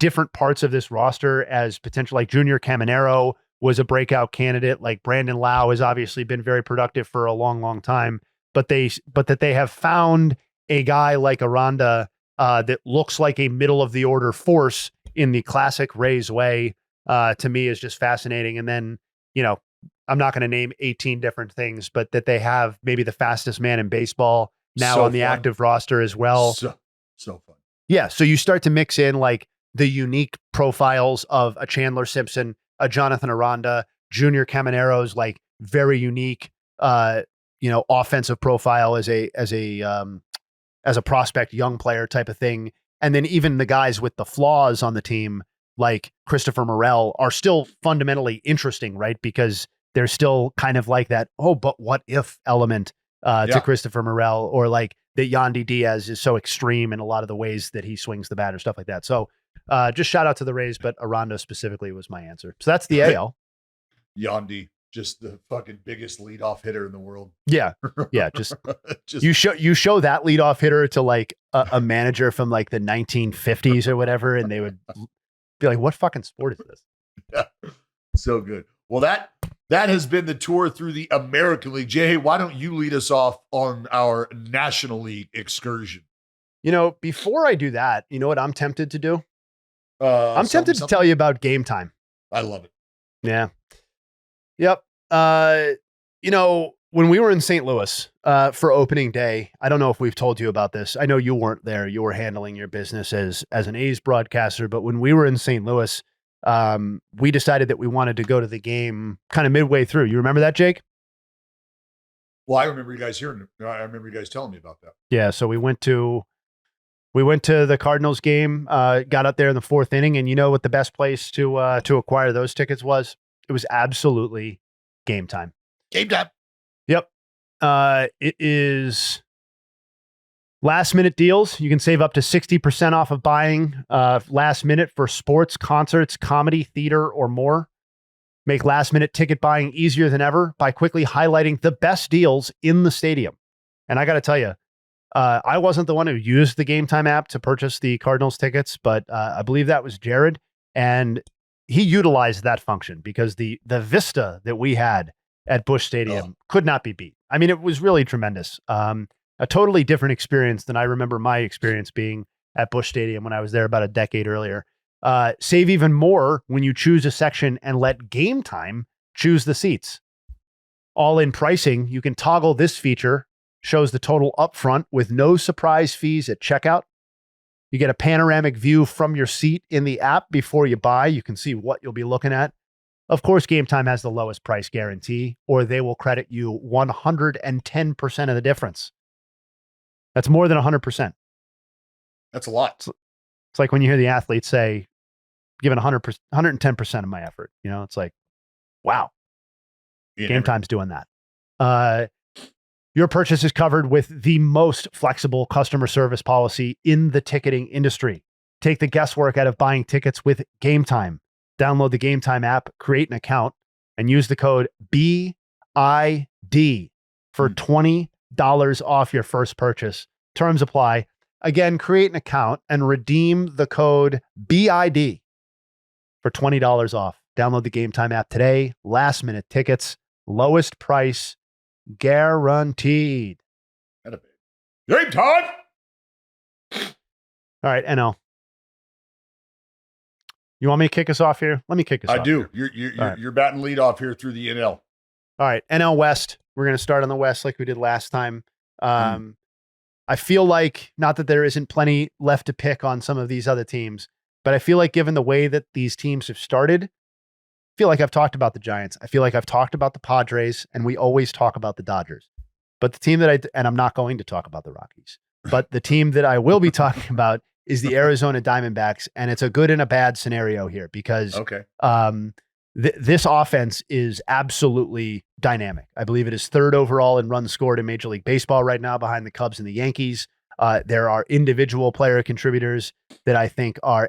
different parts of this roster as potential, like Junior Caminero was a breakout candidate. Like Brandon Lau has obviously been very productive for a long, long time, but that they have found a guy like Aranda that looks like a middle of the order force in the classic Rays way, to me is just fascinating. And then, I'm not going to name 18 different things, but that they have maybe the fastest man in baseball now on the active roster as well. So fun. Yeah. So you start to mix in like the unique profiles of a Chandler Simpson, a Jonathan Aranda, Junior Caminero's like very unique, offensive profile as a prospect, young player type of thing. And then even the guys with the flaws on the team, like Christopher Morel, are still fundamentally interesting, right? Because they're still kind of like that, oh, but what if element to Christopher Morel, or like that Yandy Diaz is so extreme in a lot of the ways that he swings the bat or stuff like that. So just shout out to the Rays, but Aranda specifically was my answer. So that's the AL. Yandy, just the fucking biggest leadoff hitter in the world. Yeah. Yeah. Just you show that leadoff hitter to like a manager from like the 1950s or whatever, and Be like, what fucking sport is this? Yeah. So good. Well, that has been the tour through the American League. Jay, why don't you lead us off on our National League excursion? Before I do that, you know what I'm tempted to do? I'm tempted something? to tell you about Game Time. I love it. Yeah. Yep. When we were in St. Louis for opening day, I don't know if we've told you about this. I know you weren't there. You were handling your business as an A's broadcaster. But when we were in St. Louis, we decided that we wanted to go to the game kind of midway through. You remember that, Jake? Well, I remember you guys telling me about that. Yeah. So we went to the Cardinals game, got up there in the fourth inning, and you know what the best place to acquire those tickets was? It was absolutely Game Time. Game Time. Yep. It is last minute deals. You can save up to 60% off of buying last minute for sports, concerts, comedy, theater, or more. Make last minute ticket buying easier than ever by quickly highlighting the best deals in the stadium. And I got to tell you, I wasn't the one who used the Game Time app to purchase the Cardinals tickets, but I believe that was Jared. And he utilized that function because the vista that we had at Busch Stadium could not be beat. I mean, it was really tremendous. A totally different experience than I remember my experience being at Busch Stadium when I was there about a decade earlier. Save even more when you choose a section and let Game Time choose the seats. All in pricing, you can toggle this feature, shows the total upfront with no surprise fees at checkout. You get a panoramic view from your seat in the app before you buy. You can see what you'll be looking at. Of course, Game Time has the lowest price guarantee, or they will credit you 110% of the difference. That's more than 100%. That's a lot. It's like when you hear the athletes say, giving 100%, 110% of my effort. It's like, wow. Game Time's doing that. Your purchase is covered with the most flexible customer service policy in the ticketing industry. Take the guesswork out of buying tickets with Game Time. Download the Game Time app, create an account, and use the code BID for $20 off your first purchase. Terms apply. Again, create an account and redeem the code BID for $20 off. Download the Game Time app today. Last minute tickets, lowest price guaranteed. Game Time. All right, NL. You want me to kick us off here? Let me kick us off. I do. Here. You're batting lead off here through the NL. All right, NL West. We're going to start on the West like we did last time. I feel like, not that there isn't plenty left to pick on some of these other teams, but I feel like given the way that these teams have started, I feel like I've talked about the Giants. I feel like I've talked about the Padres, and we always talk about the Dodgers. But the team and I'm not going to talk about the Rockies, but the team that I will be talking about is the Arizona Diamondbacks, and it's a good and a bad scenario here because this offense is absolutely dynamic. I believe it is third overall in runs scored in Major League Baseball right now behind the Cubs and the Yankees. There are individual player contributors that I think are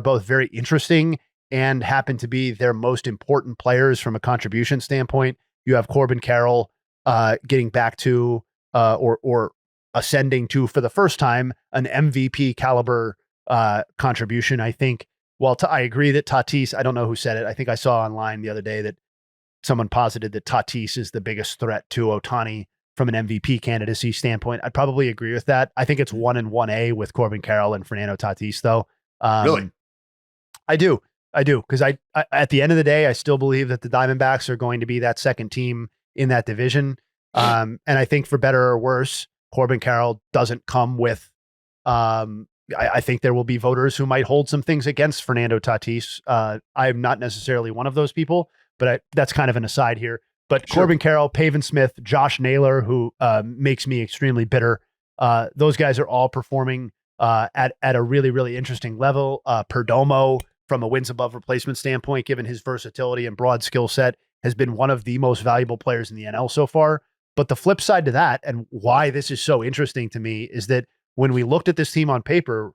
both very interesting and happen to be their most important players from a contribution standpoint. You have Corbin Carroll getting back to or ascending to, for the first time, an MVP caliber contribution. I think, I agree that Tatis, I don't know who said it. I think I saw online the other day that someone posited that Tatis is the biggest threat to Ohtani from an MVP candidacy standpoint. I'd probably agree with that. I think it's 1 and 1A with Corbin Carroll and Fernando Tatis, though. Really? I do. Because I at the end of the day, I still believe that the Diamondbacks are going to be that second team in that division. And I think for better or worse, Corbin Carroll doesn't come with, I think there will be voters who might hold some things against Fernando Tatis. I'm not necessarily one of those people, but that's kind of an aside here. But sure. Corbin Carroll, Pavin Smith, Josh Naylor, who makes me extremely bitter. Those guys are all performing at a really, really interesting level. Perdomo, from a wins above replacement standpoint, given his versatility and broad skill set, has been one of the most valuable players in the NL so far. But the flip side to that, and why this is so interesting to me, is that when we looked at this team on paper,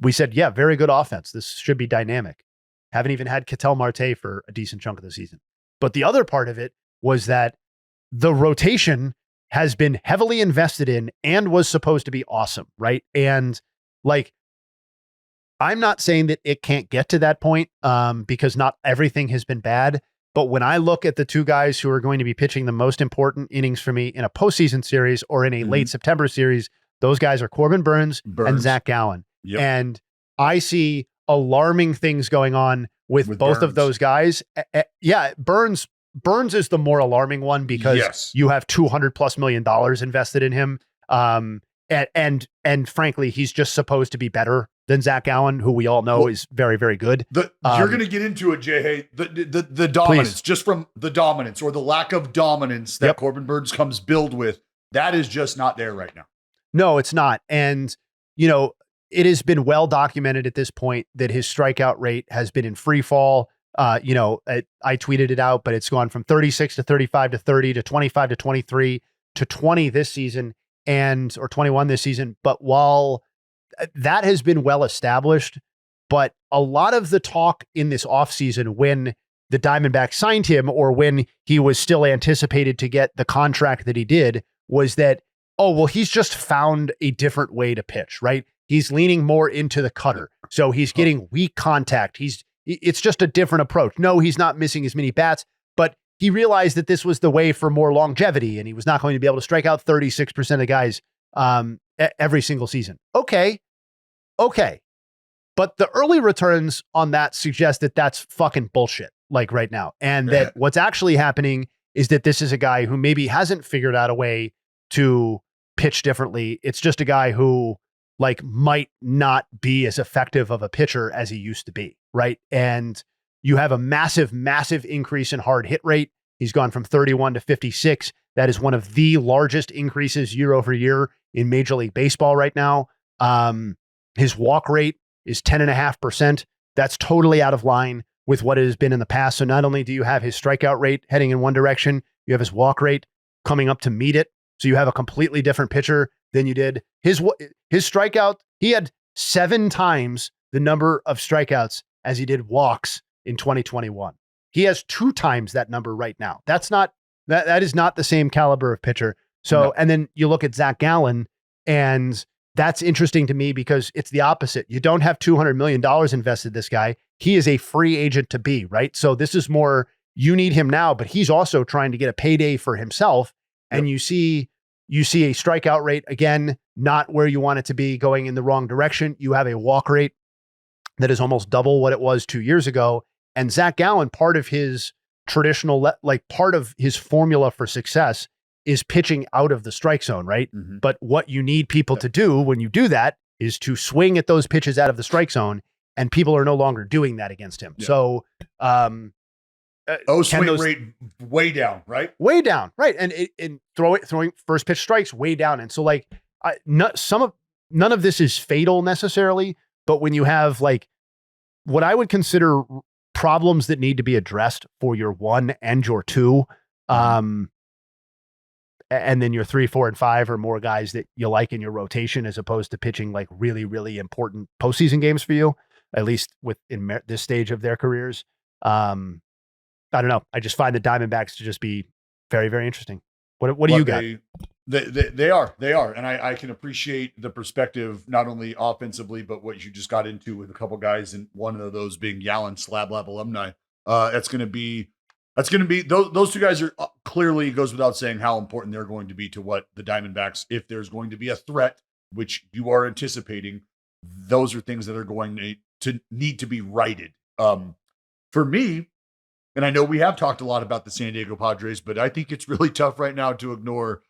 we said, yeah, very good offense. This should be dynamic. Haven't even had Ketel Marte for a decent chunk of the season. But the other part of it was that the rotation has been heavily invested in and was supposed to be awesome, right? And like, I'm not saying that it can't get to that point because not everything has been bad. But when I look at the two guys who are going to be pitching the most important innings for me in a postseason series or in a late September series, those guys are Corbin Burns. And Zach Gallen. Yep. And I see alarming things going on with both Burns. Of those guys. Yeah, Burns is the more alarming one because you have $200+ million invested in him. And frankly, he's just supposed to be better than Zach Gallen, who we all know is very, very good. You're going to get into it, Jay. The dominance, please. Just from the dominance or the lack of dominance that Corbin Burns comes build with, that is just not there right now. No, it's not. And, it has been well documented at this point that his strikeout rate has been in free fall. I tweeted it out, but it's gone from 36 to 35 to 30 to 25 to 23 to 20 this season or 21 this season. But while that has been well established, but a lot of the talk in this offseason when the Diamondbacks signed him or when he was still anticipated to get the contract that he did was that, he's just found a different way to pitch, right? He's leaning more into the cutter. So he's getting weak contact. It's just a different approach. No, he's not missing as many bats, but he realized that this was the way for more longevity and he was not going to be able to strike out 36% of guys every single season. Okay. But the early returns on that suggest that that's fucking bullshit, like right now. And that what's actually happening is that this is a guy who maybe hasn't figured out a way to pitch differently. It's just a guy who might not be as effective of a pitcher as he used to be. Right. And you have a massive, massive increase in hard hit rate. He's gone from 31 to 56. That is one of the largest increases year over year in Major League Baseball right now. His walk rate is 10.5%. That's totally out of line with what it has been in the past. So not only do you have his strikeout rate heading in one direction, you have his walk rate coming up to meet it. So you have a completely different pitcher than you did. His strikeout, he had 7 times the number of strikeouts as he did walks in 2021. He has 2 times that number right now. That is not the same caliber of pitcher. So, And then you look at Zach Gallen, and that's interesting to me because it's the opposite. You don't have $200 million invested in this guy. He is a free agent to be, right? So this is more, you need him now, but he's also trying to get a payday for himself. And you see a strikeout rate, again, not where you want it to be, going in the wrong direction. You have a walk rate that is almost double what it was 2 years ago. And Zach Gallen, part of his traditional, part of his formula for success is pitching out of the strike zone, right? Mm-hmm. But what you need people to do when you do that is to swing at those pitches out of the strike zone, and people are no longer doing that against him. Yeah. So, swing rate way down, right? Way down, right? And throwing first pitch strikes way down. And so, none of this is fatal necessarily, but when you have what I would consider problems that need to be addressed for your 1 and your 2, and then your 3, 4, and 5 are more guys that you like in your rotation as opposed to pitching really, really important postseason games for you, at least in this stage of their careers. I don't know. I just find the Diamondbacks to just be very, very interesting. What do you got? They are. And I can appreciate the perspective, not only offensively, but what you just got into with a couple guys, and one of those being Yallen, Slab Lab alumni. That's going to be those 2 guys are clearly, goes without saying how important they're going to be to what the Diamondbacks, if there's going to be a threat, which you are anticipating, those are things that are going to need to be righted. For me, and I know we have talked a lot about the San Diego Padres, but I think it's really tough right now to ignore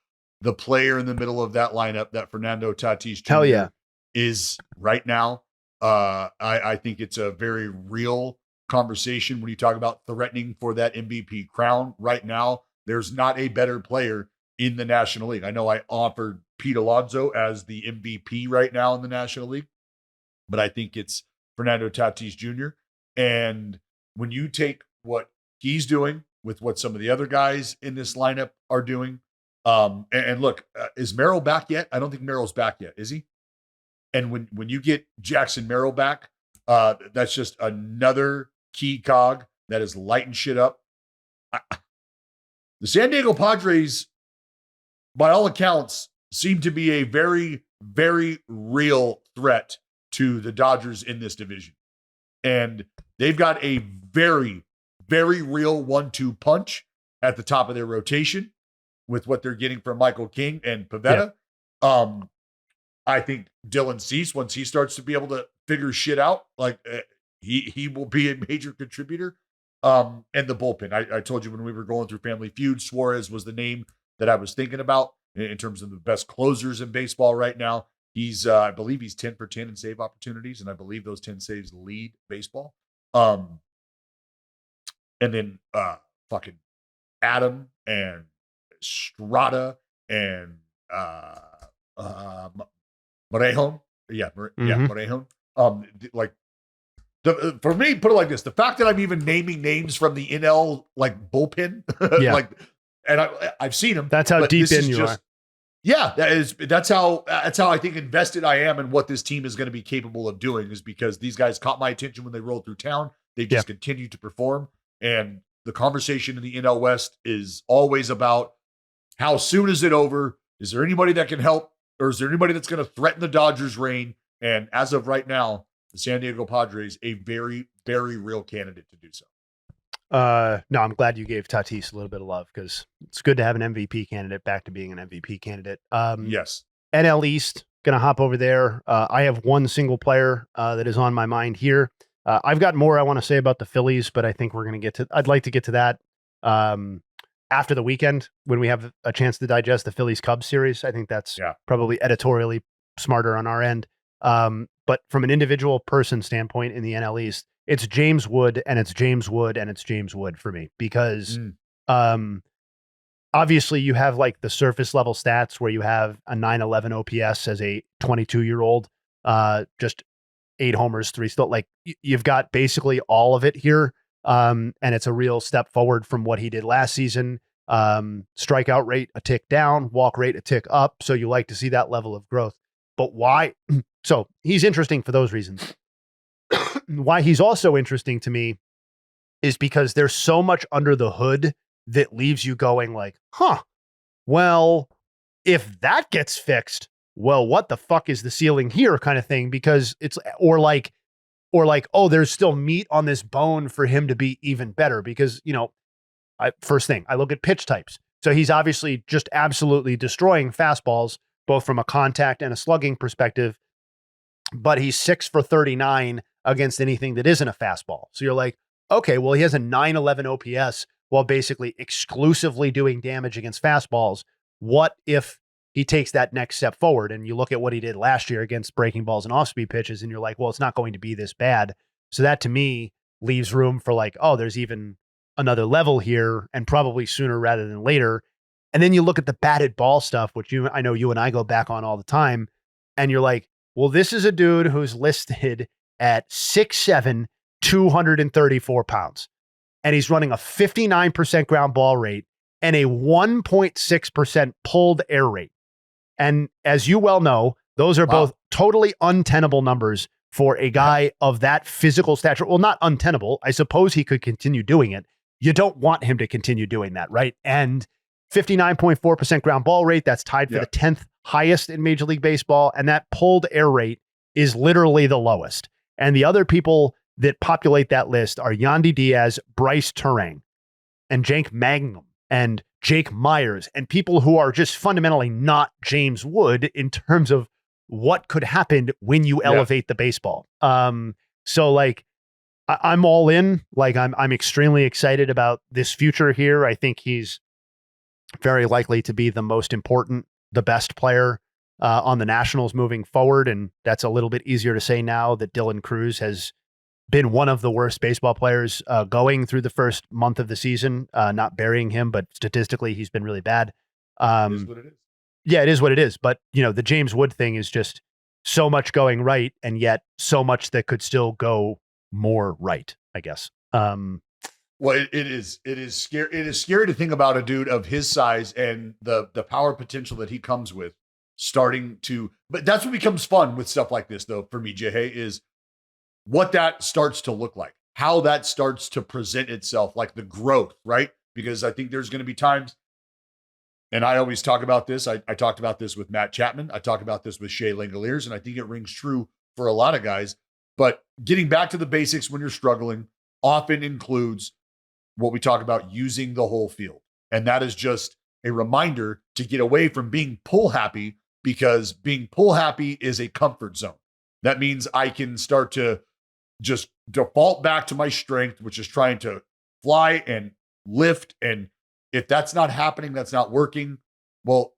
the player in the middle of that lineup that Fernando Tatis Jr. Hell yeah. is right now. I think it's a very real conversation when you talk about threatening for that MVP crown. Right now, there's not a better player in the National League. I know I offered Pete Alonso as the MVP right now in the National League, but I think it's Fernando Tatis Jr. And when you take what he's doing with what some of the other guys in this lineup are doing, and look, is Merrill back yet? I don't think Merrill's back yet. Is he? And when you get Jackson Merrill back, that's just another key cog that is lighting shit up. The San Diego Padres, by all accounts, seem to be a very, very real threat to the Dodgers in this division. And they've got a very, very real 1-2 punch at the top of their rotation with what they're getting from Michael King and Pivetta. Yeah. I think Dylan Cease, once he starts to be able to figure shit out, like he will be a major contributor. And the bullpen. I told you when we were going through Family Feud, Suarez was the name that I was thinking about in terms of the best closers in baseball right now. He's, I believe he's 10 for 10 in save opportunities, and I believe those 10 saves lead baseball. And then fucking Adam and Strada and Morejon. Yeah, Morejon. Like, for me, put it like this: the fact that I'm even naming names from the NL like bullpen, like, and I've seen them. That's how deep in you are. Yeah, that's how I think invested I am in what this team is going to be capable of doing, is because these guys caught my attention when they rolled through town. They've just continued to perform, and the conversation in the NL West is always about how soon is it over? Is there anybody that can help, or is there anybody that's going to threaten the Dodgers' reign? And as of right now, the San Diego Padres, a very, very real candidate to do so. No, I'm glad you gave Tatis a little bit of love, because it's good to have an MVP candidate back to being an MVP candidate. Yes. NL East, going to hop over there. I have one single player that is on my mind here. I've got more I want to say about the Phillies, but I think we're going to get to, I'd like to get to that after the weekend when we have a chance to digest the Phillies Cubs series. I think that's probably editorially smarter on our end. But from an individual person standpoint in the NL East, it's James Wood and it's James Wood and it's James Wood for me, because obviously you have like the surface level stats where you have a 911 OPS as a 22-year-old, just 8 homers, 3 still, like you've got basically all of it here. And it's a real step forward from what he did last season. Strikeout rate a tick down, walk rate a tick up. So you like to see that level of growth. But why? So he's interesting for those reasons. Why he's also interesting to me is because there's so much under the hood that leaves you going like, well, if that gets fixed, well, what the fuck is the ceiling here kind of thing? Because it's, or like, oh, there's still meat on this bone for him to be even better, because, you know, first thing, I look at pitch types. So he's obviously just absolutely destroying fastballs, both from a contact and a slugging perspective, but he's 6 for 39 against anything that isn't a fastball. So you're like, okay, well, he has a 911 OPS while basically exclusively doing damage against fastballs. What if he takes that next step forward? And you look at what he did last year against breaking balls and off-speed pitches, and you're like, well, it's not going to be this bad. So that to me leaves room for like, oh, there's even another level here, and probably sooner rather than later. And then you look at the batted ball stuff, which I know you and I go back on all the time, and you're like, well, this is a dude who's listed at 6'7", 234 pounds. And he's running a 59% ground ball rate and a 1.6% pulled air rate. And as you well know, those are both totally untenable numbers for a guy of that physical stature. Well, not untenable. I suppose he could continue doing it. You don't want him to continue doing that, right? And 59.4% ground ball rate, that's tied for the 10th highest in Major League Baseball. And that pulled air rate is literally the lowest. And the other people that populate that list are Yandy Diaz, Bryce Turang, and Jake Mangum, and Jake Myers, and people who are just fundamentally not James Wood in terms of what could happen when you elevate the baseball. So like, I'm all in. Like, I'm extremely excited about this future here. I think he's very likely to be the most important, the best player on the Nationals moving forward. And that's a little bit easier to say now that Dylan Cruz has been one of the worst baseball players going through the first month of the season, not burying him, but statistically he's been really bad. It is what it is. Yeah, it is what it is. But, you know, the James Wood thing is just so much going right, and yet so much that could still go more right, I guess. Well, it is scary. It is scary to think about a dude of his size and the power potential that he comes with starting to, but that's what becomes fun with stuff like this though, for me, Jay, is what that starts to look like, how that starts to present itself, like the growth, right? Because I think there's going to be times, and I always talk about this. I talked about this with Matt Chapman. I talked about this with Shea Langoliers, and I think it rings true for a lot of guys. But getting back to the basics when you're struggling often includes what we talk about, using the whole field. And that is just a reminder to get away from being pull happy, because being pull happy is a comfort zone. That means I can start to just default back to my strength, which is trying to fly and lift. And if that's not happening, that's not working. Well,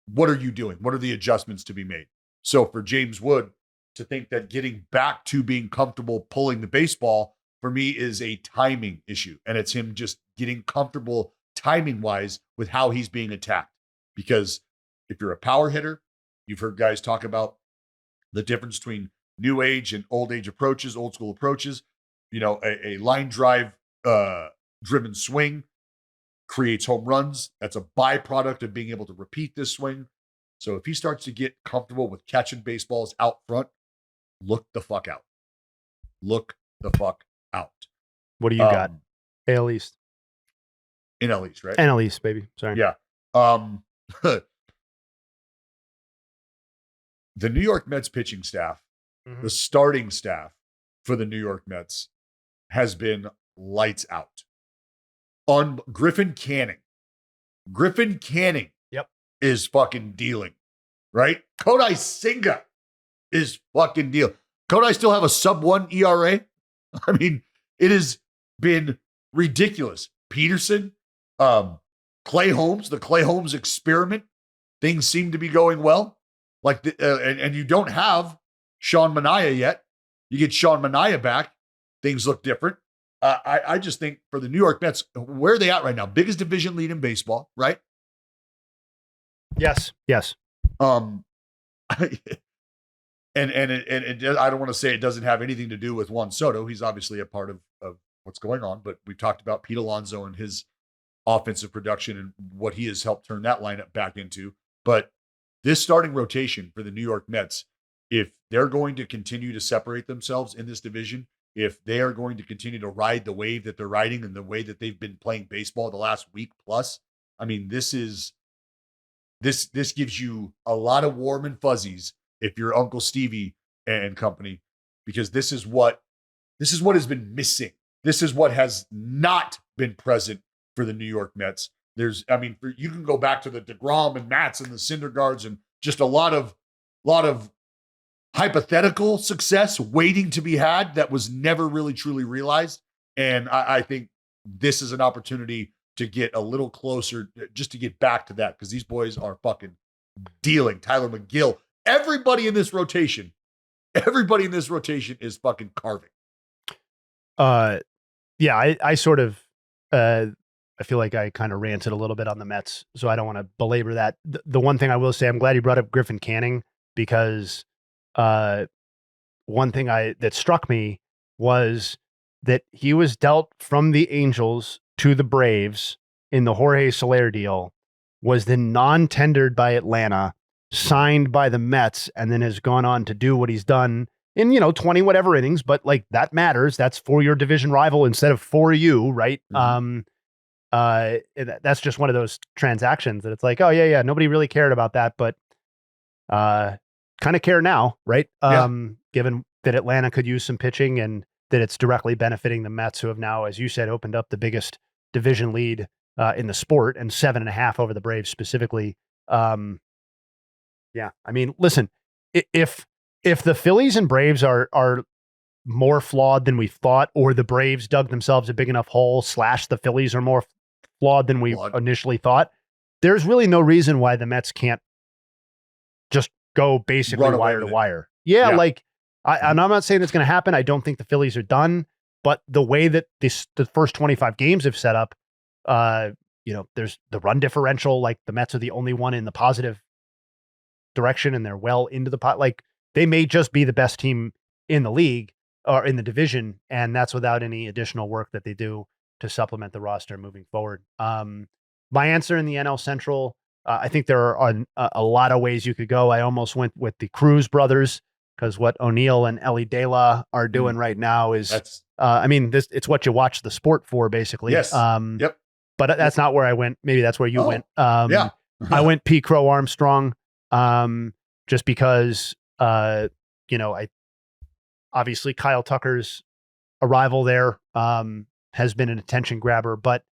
what are you doing? What are the adjustments to be made? So for James Wood to think that getting back to being comfortable pulling the baseball for me is a timing issue. And it's him just getting comfortable timing wise with how he's being attacked. Because if you're a power hitter, you've heard guys talk about the difference between new age and old age approaches, old school approaches. You know, a line drive driven swing creates home runs. That's a byproduct of being able to repeat this swing. So if he starts to get comfortable with catching baseballs out front, look the fuck out. Look the fuck out. What do you got? AL East. NL East, right? NL East, baby. Sorry. Yeah. The New York Mets pitching staff, the starting staff for the New York Mets has been lights out. On Griffin Canning. Griffin Canning is fucking dealing, right? Kodai Senga is fucking deal. Kodai still have a sub-1 ERA. I mean, it has been ridiculous. Peterson, Clay Holmes, the Clay Holmes experiment, things seem to be going well. Like, and you don't have Sean Manaea yet. You get Sean Manaea back, things look different. I just think for the New York Mets, where are they at right now? Biggest division lead in baseball, right? Yes. And I don't want to say it doesn't have anything to do with Juan Soto. He's obviously a part of what's going on, but we talked about Pete Alonso and his offensive production and what he has helped turn that lineup back into. But this starting rotation for the New York Mets, if they're going to continue to separate themselves in this division, if they are going to continue to ride the wave that they're riding and the way that they've been playing baseball the last week plus, I mean, this gives you a lot of warm and fuzzies if you're Uncle Stevie and company, because this is what has been missing. This is what has not been present for the New York Mets. You can go back to the DeGrom and Matz and the Syndergaards and just a lot of hypothetical success waiting to be had that was never really truly realized. And I think this is an opportunity to get a little closer, just to get back to that, because these boys are fucking dealing. Tyler McGill, everybody in this rotation is fucking carving. Yeah, I sort of, I feel like I kind of ranted a little bit on the Mets, so I don't want to belabor that. The one thing I will say, I'm glad you brought up Griffin Canning, because one thing that struck me was that he was dealt from the Angels to the Braves in the Jorge Soler deal, was then non-tendered by Atlanta, signed by the Mets, and then has gone on to do what he's done in, 20 whatever innings, but like that matters. That's for your division rival instead of for you, right? Mm-hmm. That's just one of those transactions that it's like, oh yeah, nobody really cared about that, but kind of care now, right? Given that Atlanta could use some pitching and that it's directly benefiting the Mets, who have now, as you said, opened up the biggest division lead in the sport, and 7.5 over the Braves specifically. Yeah, I mean, listen, if the Phillies and Braves are more flawed than we thought, or the Braves dug themselves a big enough hole / the Phillies are more flawed than we initially thought, there's really no reason why the Mets can't just go basically wire to wire. Yeah. Like, and I'm not saying it's going to happen. I don't think the Phillies are done, but the way that the first 25 games have set up, there's the run differential. Like, the Mets are the only one in the positive direction, and they're well into the pot. Like, they may just be the best team in the league or in the division, and that's without any additional work that they do to supplement the roster moving forward. My answer in the NL Central, I think there are a lot of ways you could go. I almost went with the Cruz brothers, because what O'Neill and Ellie De La are doing right now is, it's what you watch the sport for, basically. Yes. Yep. But that's not where I went. Maybe that's where you went. I went P. Crow Armstrong, just because obviously Kyle Tucker's arrival there has been an attention grabber, but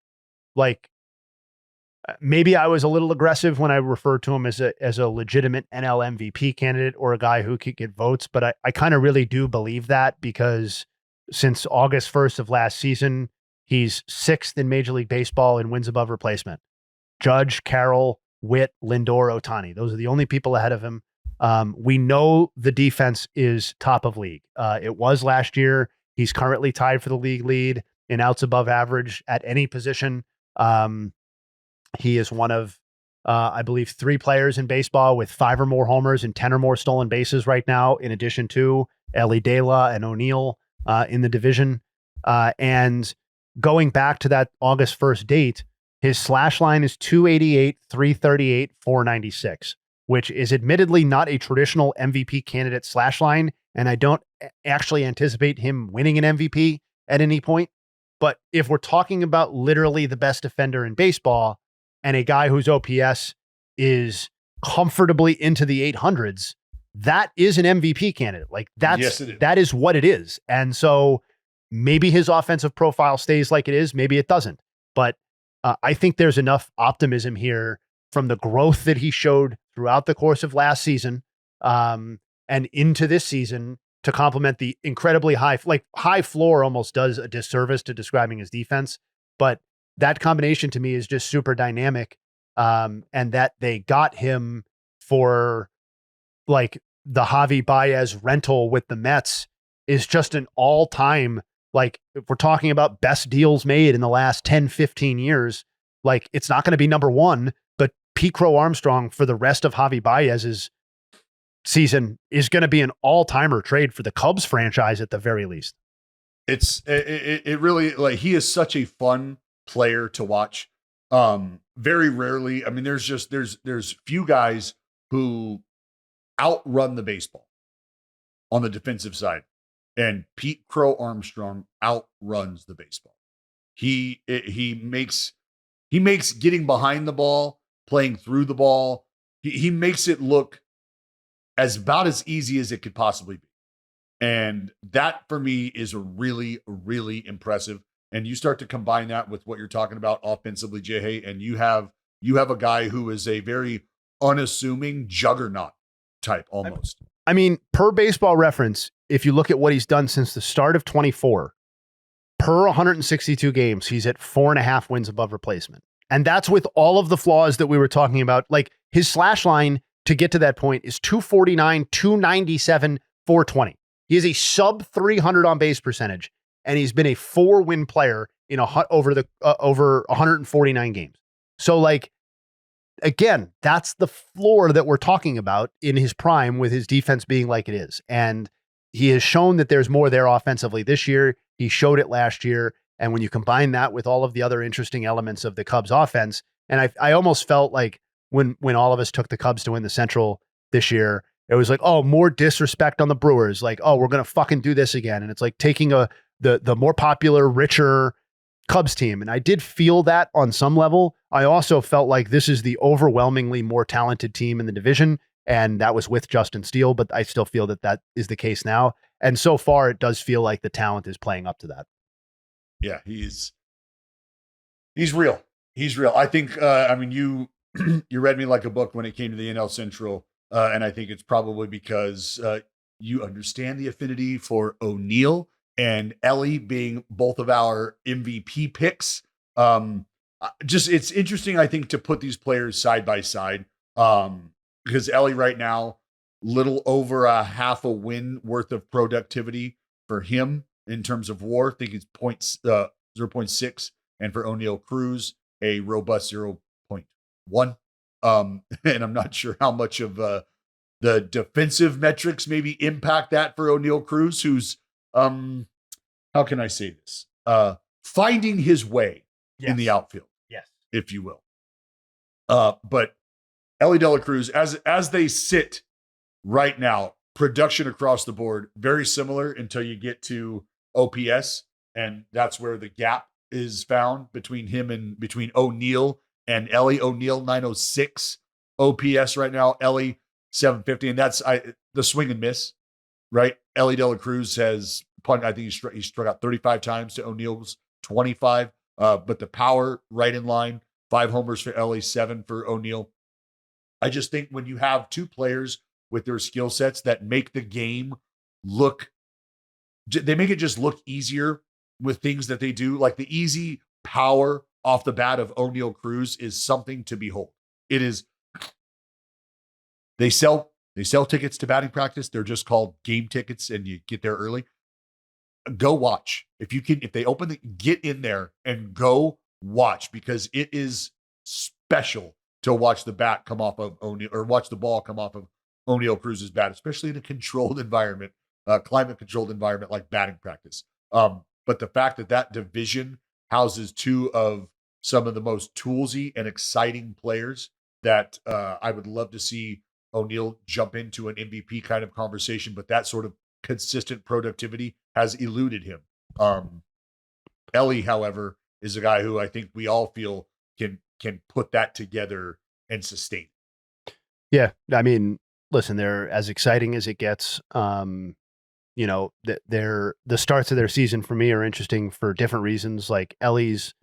like maybe I was a little aggressive when I referred to him as a legitimate NL MVP candidate or a guy who could get votes, but I kind of really do believe that because since August 1st of last season, he's 6th in Major League Baseball in wins above replacement. Judge, Carroll, Witt, Lindor, Ohtani. Those are the only people ahead of him. We know the defense is top of league. It was last year. He's currently tied for the league lead in outs above average at any position. He is one of, I believe, 3 players in baseball with 5 or more homers and 10 or more stolen bases right now, in addition to Ellie De La and O'Neill in the division. And going back to that August 1st date, his slash line is 288, 338, 496, which is admittedly not a traditional MVP candidate slash line. And I don't actually anticipate him winning an MVP at any point. But if we're talking about literally the best defender in baseball and a guy whose OPS is comfortably into the 800s, that is an MVP candidate. Like that is what it is. And so maybe his offensive profile stays like it is. Maybe it doesn't. But I think there's enough optimism here from the growth that he showed throughout the course of last season and into this season to complement the incredibly high floor almost does a disservice to describing his defense. But that combination to me is just super dynamic. And that they got him for like the Javi Baez rental with the Mets is just an all-time, like if we're talking about best deals made in the last 10, 15 years, like it's not going to be number one, but Pete Crow Armstrong for the rest of Javi Baez's season is going to be an all-timer trade for the Cubs franchise at the very least. It really, like, he is such a fun player to watch. Very rarely, I mean, there's few guys who outrun the baseball on the defensive side, and Pete Crow Armstrong outruns the baseball. He makes getting behind the ball, playing through the ball, he makes it look about as easy as it could possibly be. And that for me is really, really impressive. And you start to combine that with what you're talking about offensively, Jay, and you have a guy who is a very unassuming juggernaut type almost. I mean, per Baseball Reference, if you look at what he's done since the start of 24, per 162 games, he's at 4.5 wins above replacement. And that's with all of the flaws that we were talking about. Like his slash line to get to that point is 249, 297, 420. He has a sub 300 on base percentage, and he's been a 4-win player in over 149 games. So like, again, that's the floor that we're talking about in his prime with his defense being like it is. And he has shown that there's more there offensively this year. He showed it last year. And when you combine that with all of the other interesting elements of the Cubs offense, and I almost felt like when all of us took the Cubs to win the Central this year, it was like, oh, more disrespect on the Brewers. Like, oh, we're going to fucking do this again. And it's like taking the more popular, richer Cubs team. And I did feel that on some level. I also felt like this is the overwhelmingly more talented team in the division. And that was with Justin Steele, but I still feel that is the case now. And so far, it does feel like the talent is playing up to that. Yeah, he's real. He's real. I think, I mean, you read me like a book when it came to the NL Central. And I think it's probably because you understand the affinity for O'Neill and Ellie being both of our MVP picks. It's interesting, I think, to put these players side by side because Ellie right now, little over a half a win worth of productivity for him in terms of WAR. I think it's 0.6. And for O'Neill Cruz, a robust 0.1. And I'm not sure how much of the defensive metrics maybe impact that for O'Neill Cruz, who's, how can I say this? Finding his way in the outfield, yes, if you will. But Ellie De La Cruz, as they sit right now, production across the board, very similar until you get to OPS. And that's where the gap is found between O'Neill and Ellie. O'Neill 906 OPS right now, Ellie 750, and that's the swing and miss right? Ellie De La Cruz has punted, I think he struck out 35 times to O'Neill's 25. But the power right in line, 5 homers for Ellie, 7 for O'Neill. I just think when you have two players with their skill sets that make the game they make it just look easier with things that they do. Like the easy power off the bat of O'Neill Cruz is something to behold. It is. They sell tickets to batting practice. They're just called game tickets, and you get there early. Go watch. If they open get in there and go watch, because it is special to watch the bat come off of O'Neill, or watch the ball come off of O'Neill Cruz's bat, especially in a controlled environment, climate controlled environment like batting practice. But the fact that division houses two of some of the most toolsy and exciting players that I would love to see O'Neill jump into an MVP kind of conversation, but that sort of consistent productivity has eluded him. Ellie, however, is a guy who I think we all feel can put that together and sustain. Yeah, I mean, listen, they're as exciting as it gets. The starts of their season for me are interesting for different reasons. Like Ellie's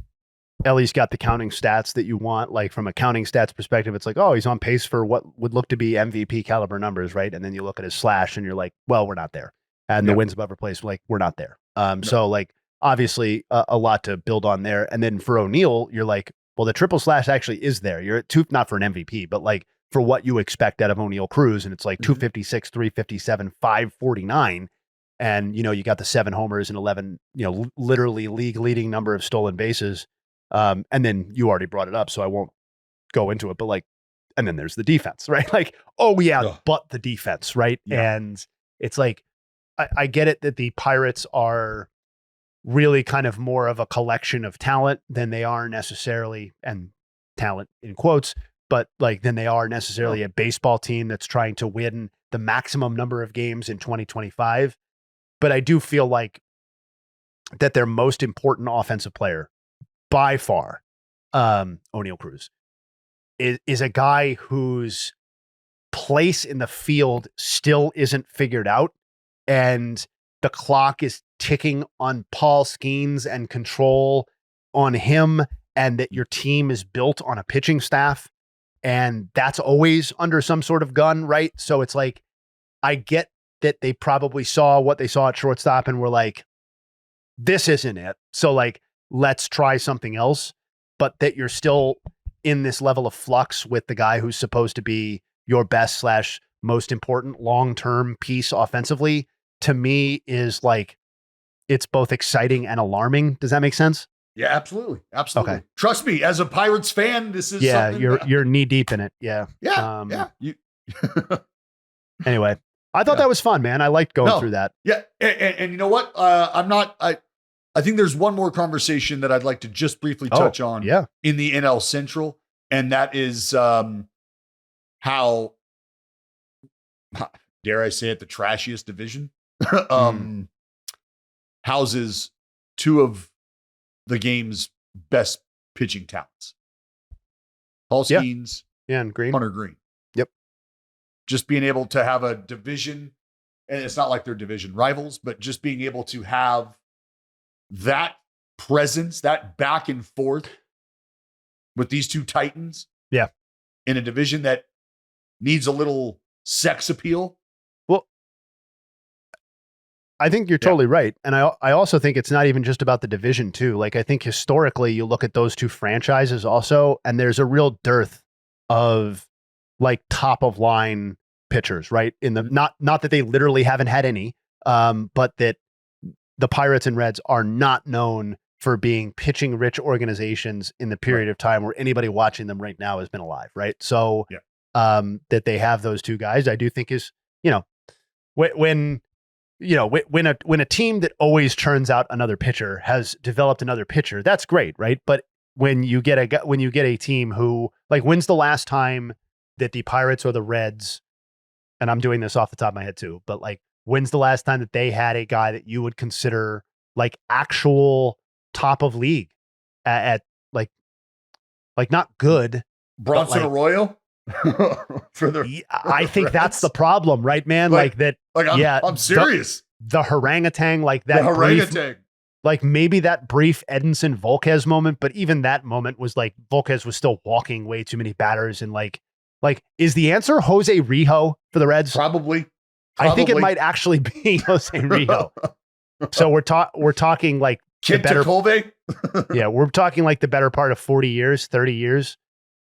got the counting stats that you want. Like from a counting stats perspective, it's like, oh, he's on pace for what would look to be MVP caliber numbers, right? And then you look at his slash and you're like, well, we're not there. And the wins above replacement, like, we're not there. So like, obviously a lot to build on there. And then for O'Neill, you're like, well, the triple slash actually is there. You're at 2, not for an MVP, but like for what you expect out of O'Neill Cruz. And it's like 256, 357, 549. And, you got the 7 homers and 11, literally league leading number of stolen bases. And then you already brought it up, so I won't go into it, but like, and then there's the defense, right? Like, oh yeah, but the defense, right? Yeah. And it's like, I get it that the Pirates are really kind of more of a collection of talent than they are necessarily, and talent in quotes, but like, than they are necessarily a baseball team that's trying to win the maximum number of games in 2025. But I do feel like that their most important offensive player by far, O'Neill Cruz, is a guy whose place in the field still isn't figured out, and the clock is ticking on Paul Skenes and control on him, and that your team is built on a pitching staff, and that's always under some sort of gun, right? So it's like, I get that they probably saw what they saw at shortstop and were like, this isn't it. So like, let's try something else, but that you're still in this level of flux with the guy who's supposed to be your best / most important long-term piece offensively, to me is like, it's both exciting and alarming. Does that make sense? Yeah, absolutely. Absolutely. Okay. Trust me, as a Pirates fan, this is something you're knee deep in it. Yeah. Yeah. Anyway, I thought that was fun, man. I liked going through that. Yeah. And you know what? I think there's one more conversation that I'd like to just briefly touch on in the NL Central. And that is how, dare I say it, the trashiest division houses two of the game's best pitching talents. Paul Skenes and Green. Hunter Green. Yep. Just being able to have a division, and it's not like they're division rivals, but just being able to have that presence, that back and forth with these two titans. Yeah. In a division that needs a little sex appeal. Well, I think you're totally right. And I also think it's not even just about the division too. Like, I think historically you look at those two franchises also, and there's a real dearth of like top of line pitchers, right? In the, not that they literally haven't had any, but that the Pirates and Reds are not known for being pitching rich organizations in the period of time where anybody watching them right now has been alive. Right. So, that they have those two guys, I do think is, when a team that always churns out another pitcher has developed another pitcher, that's great. Right. But when you get a team who, like, when's the last time that the Pirates or the Reds, and I'm doing this off the top of my head too, but like, when's the last time that they had a guy that you would consider like actual top of league at like not good? Bronson Arroyo? I think that's the problem, right, man? Like that. Like I'm serious. The orangutan, like that. The orangutan. Like maybe that brief Edinson Volquez moment, but even that moment was like Volquez was still walking way too many batters, and like is the answer Jose Rijo for the Reds? Probably. I think it might actually be Jose Rijo. So we're talking like Kid Colve? Yeah, we're talking like the better part of 40 years, 30 years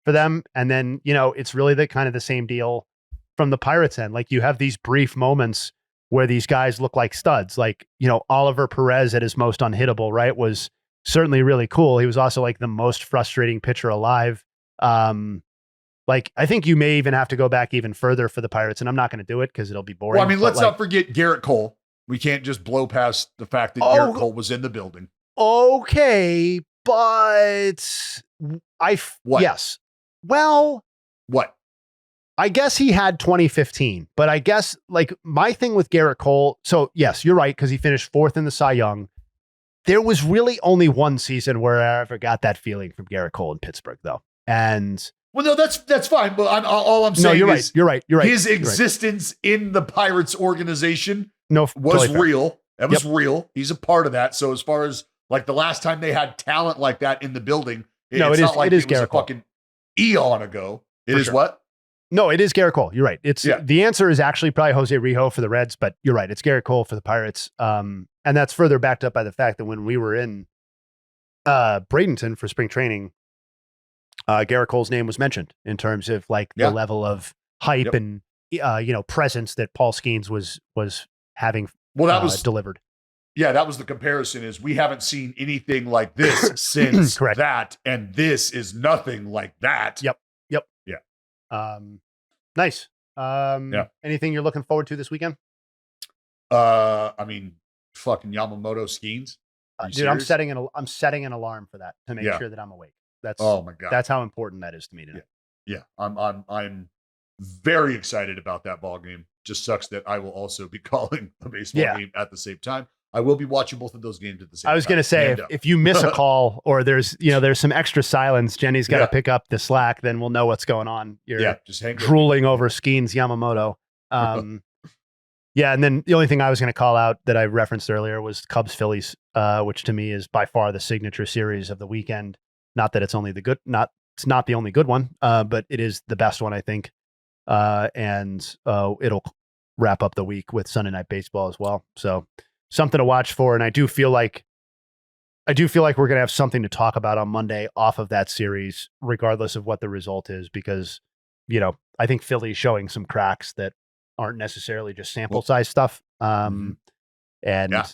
for them. And then, it's really the kind of the same deal from the Pirates end. Like you have these brief moments where these guys look like studs. Like, Oliver Perez at his most unhittable, right, was certainly really cool. He was also like the most frustrating pitcher alive. Like, I think you may even have to go back even further for the Pirates, and I'm not going to do it because it'll be boring. Well, I mean, let's not forget Garrett Cole. We can't just blow past the fact that Garrett Cole was in the building. Okay, but What? Yes. Well, what? I guess he had 2015, but I guess like my thing with Garrett Cole. So yes, you're right, because he finished 4th in the Cy Young. There was really only one season where I ever got that feeling from Garrett Cole in Pittsburgh, though. And well, no, that's fine. But all I'm saying is you're right. His existence in the Pirates organization was totally real. That was real. He's a part of that. So as far as like the last time they had talent like that in the building, it is Garrett Cole. Fucking eon ago. It is what? No, it is Garrett Cole. You're right. The answer is actually probably Jose Rijo for the Reds, but you're right. It's Garrett Cole for the Pirates. And that's further backed up by the fact that when we were in Bradenton for spring training, Garrett Cole's name was mentioned in terms of like the level of hype and presence that Paul Skenes was having. Well, that was delivered. Yeah, that was the comparison. Is we haven't seen anything like this since that, and this is nothing like that. Yep. Yeah. Nice. Anything you're looking forward to this weekend? I mean, fucking Yamamoto Skenes. Dude, I'm setting an alarm for that to make sure that I'm awake. That's oh my god. That's how important that is to me today. Yeah. I'm very excited about that ball game. Just sucks that I will also be calling a baseball game at the same time. I will be watching both of those games at the same time. I was going to say, if you miss a call or there's some extra silence, Jenny's got to pick up the slack, then we'll know what's going on. You're just hang drooling over Skenes Yamamoto. And then the only thing I was going to call out that I referenced earlier was Cubs Phillies, which to me is by far the signature series of the weekend. Not that it's it's not the only good one, but it is the best one, I think. And it'll wrap up the week with Sunday Night Baseball as well. So something to watch for. And I do feel like we're going to have something to talk about on Monday off of that series, regardless of what the result is, because, I think Philly's showing some cracks that aren't necessarily just sample size stuff. And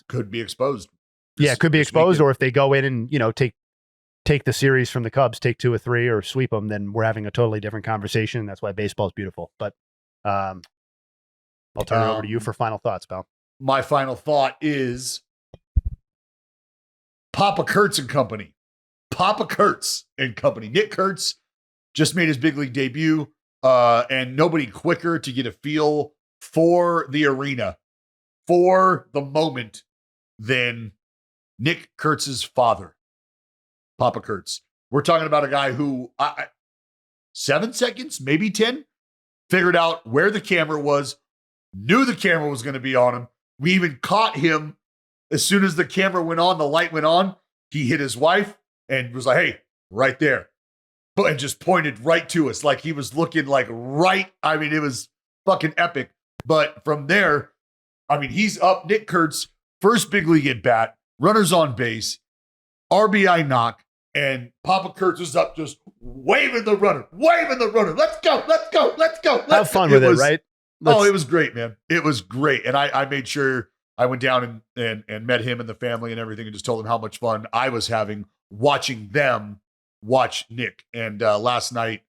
could be exposed. It could be exposed. Or if they go in and, take the series from the Cubs, take 2 or 3 or sweep them, then we're having a totally different conversation. That's why baseball is beautiful. But I'll turn it over to you for final thoughts, pal. My final thought is Papa Kurtz and Company. Papa Kurtz and Company. Nick Kurtz just made his big league debut, and nobody quicker to get a feel for the arena, for the moment, than Nick Kurtz's father, Papa Kurtz. We're talking about a guy who 7 seconds, maybe 10, figured out where the camera was, knew the camera was going to be on him. We even caught him as soon as the camera went on, the light went on. He hit his wife and was like, hey, right there. And just pointed right to us like he was looking like right. I mean, it was fucking epic. But from there, I mean, he's up. Nick Kurtz, first big league at bat, runners on base, RBI knock, and Papa Kurtz was up just waving the runner. Let's go. Have fun with it, right? It was great, man. It was great. And I made sure I went down and met him and the family and everything and just told him how much fun I was having watching them watch Nick. And last night,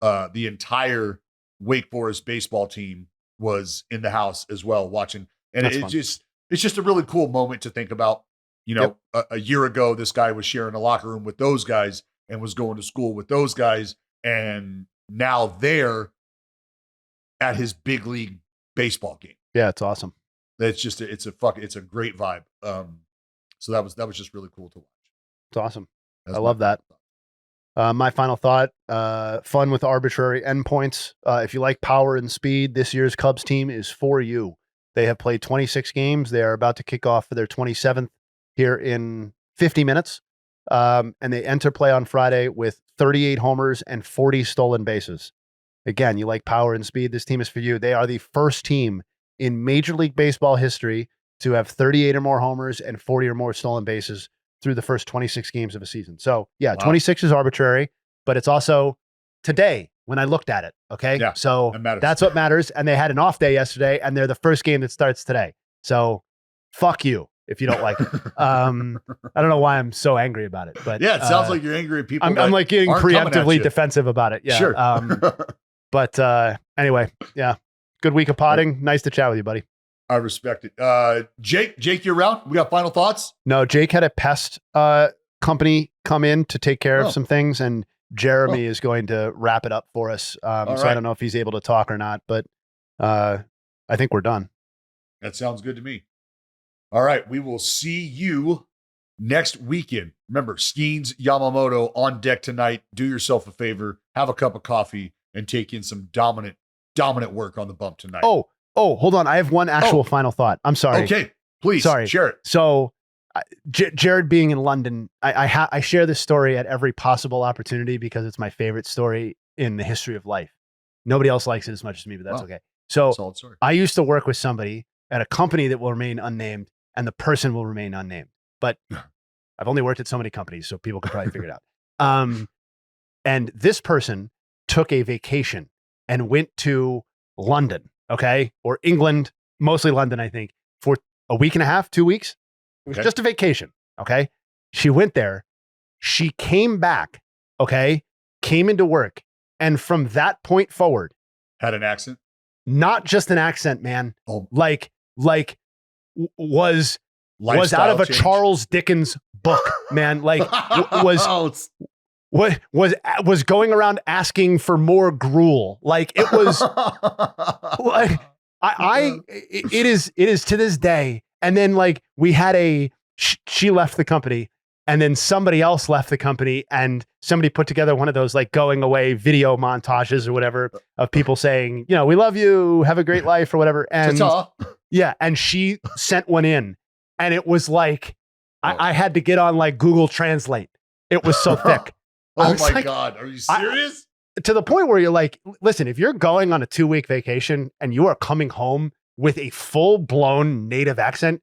the entire Wake Forest baseball team was in the house as well watching. And it's just a really cool moment to think about. A year ago, this guy was sharing a locker room with those guys and was going to school with those guys. And now they're at his big league baseball game. Yeah, it's awesome. It's a great vibe. So that was just really cool to watch. It's awesome. I love that. My final thought, fun with arbitrary endpoints. If you like power and speed, this year's Cubs team is for you. They have played 26 games. They are about to kick off for their 27th here in 50 minutes. And they enter play on Friday with 38 homers and 40 stolen bases. Again, you like power and speed, this team is for you. They are the first team in Major League Baseball history to have 38 or more homers and 40 or more stolen bases through the first 26 games of a season. So yeah, wow. 26 is arbitrary, but it's also today when I looked at it. Okay. Yeah, so that's what matters. And they had an off day yesterday and they're the first game that starts today. So fuck you if you don't like it. I don't know why I'm so angry about it, but yeah, it sounds like you're angry at people. I'm like getting preemptively defensive about it. Yeah. Sure. But anyway, yeah. Good week of potting. Nice to chat with you, buddy. I respect it. Jake, you're around? We got final thoughts? No, Jake had a pest company come in to take care of some things, and Jeremy is going to wrap it up for us. So I don't know if he's able to talk or not, but I think we're done. That sounds good to me. All right, we will see you next weekend. Remember, Skenes, Yamamoto on deck tonight. Do yourself a favor, have a cup of coffee, and take in some dominant work on the bump tonight. Oh, hold on. I have one actual final thought. I'm sorry. Okay, please. Sorry. Share it. So Jared being in London, I share this story at every possible opportunity because it's my favorite story in the history of life. Nobody else likes it as much as me, but that's okay. So solid story. I used to work with somebody at a company that will remain unnamed, and the person will remain unnamed. But I've only worked at so many companies, so people could probably figure it out. And this person took a vacation and went to London. Okay. Or England, mostly London, I think, for a week and a half, 2 weeks. It was just a vacation. Okay. She went there. She came back. Okay. Came into work. And from that point forward, had an accent? Not just an accent, man. Oh. Like was out of a Charles Dickens book, man. Like was going around asking for more gruel. Like it was like it is to this day. And then like we had she left the company and then somebody else left the company and somebody put together one of those like going away video montages or whatever of people saying, you know, we love you, have a great life or whatever. And yeah. And she sent one in and it was like, I had to get on like Google Translate. It was so thick. Oh my God. Are you serious? To the point where you're like, listen, if you're going on a 2-week vacation and you are coming home with a full blown native accent,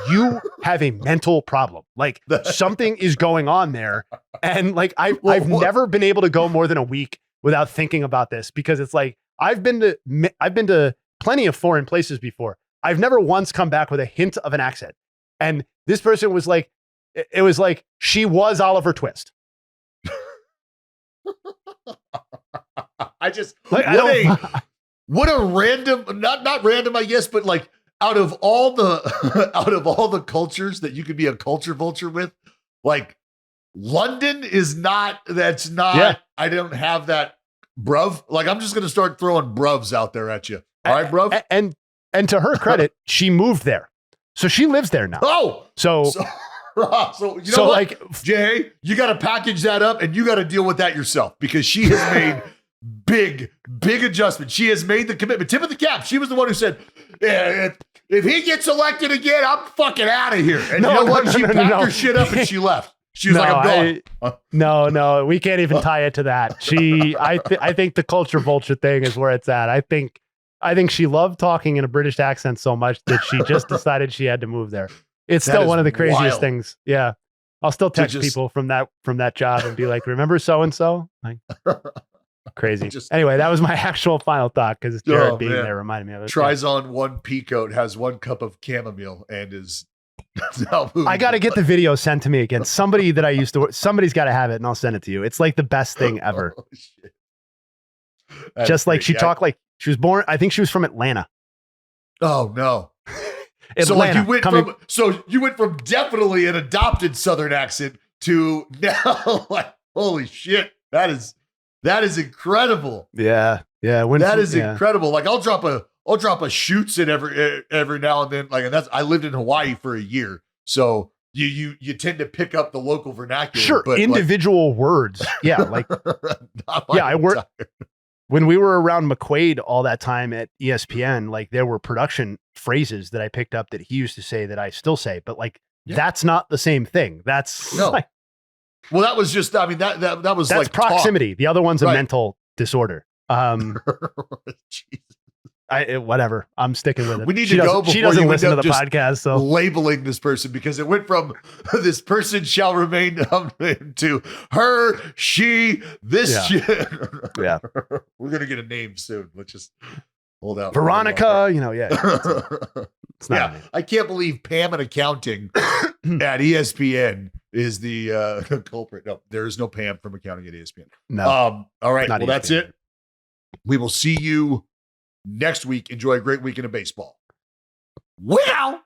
you have a mental problem. Like something is going on there. And like, I've never been able to go more than a week without thinking about this because it's like, I've been to plenty of foreign places before. I've never once come back with a hint of an accent. And this person was like, it was like, she was Oliver Twist. I just what a random, not random, I guess, but like out of all the cultures that you could be a culture vulture with, like London is not. That's not. Yeah. I don't have that, bruv. Like I'm just gonna start throwing bruvs out there at you. All right, bruv. And to her credit, she moved there, so she lives there now. Oh, so you know what? Like Jay, you got to package that up and you got to deal with that yourself because she has made big adjustments. She has made the commitment. Tip of the cap. She was the one who said, if he gets elected again, I'm fucking out of here. And you know what? She packed her shit up and she left. She was like, I'm gone. No, we can't even tie it to that. I think the culture vulture thing is where it's at. I think she loved talking in a British accent so much that she just decided she had to move there. It's still one of the craziest things. Yeah. I'll still text people from that job and be like, remember so-and-so? Like, crazy. Anyway, that was my actual final thought because Jared being there reminded me of it. Tries on one pea coat, has 1 cup of chamomile and is now moving. I got to get the video sent to me again. Somebody that I used to work, somebody's got to have it and I'll send it to you. It's like the best thing ever. Oh, shit. Just like she talked like she was born, I think she was from Atlanta. Oh, no. Atlanta, so like you went from definitely an adopted Southern accent to now like holy shit, that is incredible. Yeah. That is incredible. Like I'll drop a shoots in every now and then. Like, and I lived in Hawaii for a year, so you tend to pick up the local vernacular. Sure, but individual words. Yeah, like I worked when we were around McQuaid all that time at ESPN. Like there were production phrases that I picked up that he used to say that I still say, but like that's not the same thing. That's no. Like, well, that was just. I mean that was that's like proximity. Talk. The other one's a mental disorder. Whatever. I'm sticking with it. We need to go. She doesn't listen to the podcast, so labeling this person because it went from this person shall remain to her, she, this. Yeah. We're gonna get a name soon. Let's just hold out. Veronica. It's not I can't believe Pam in accounting at ESPN is the culprit. No, there is no Pam from accounting at ESPN. No. All right. Well, ESPN. That's it. We will see you next week. Enjoy a great weekend of baseball. Wow.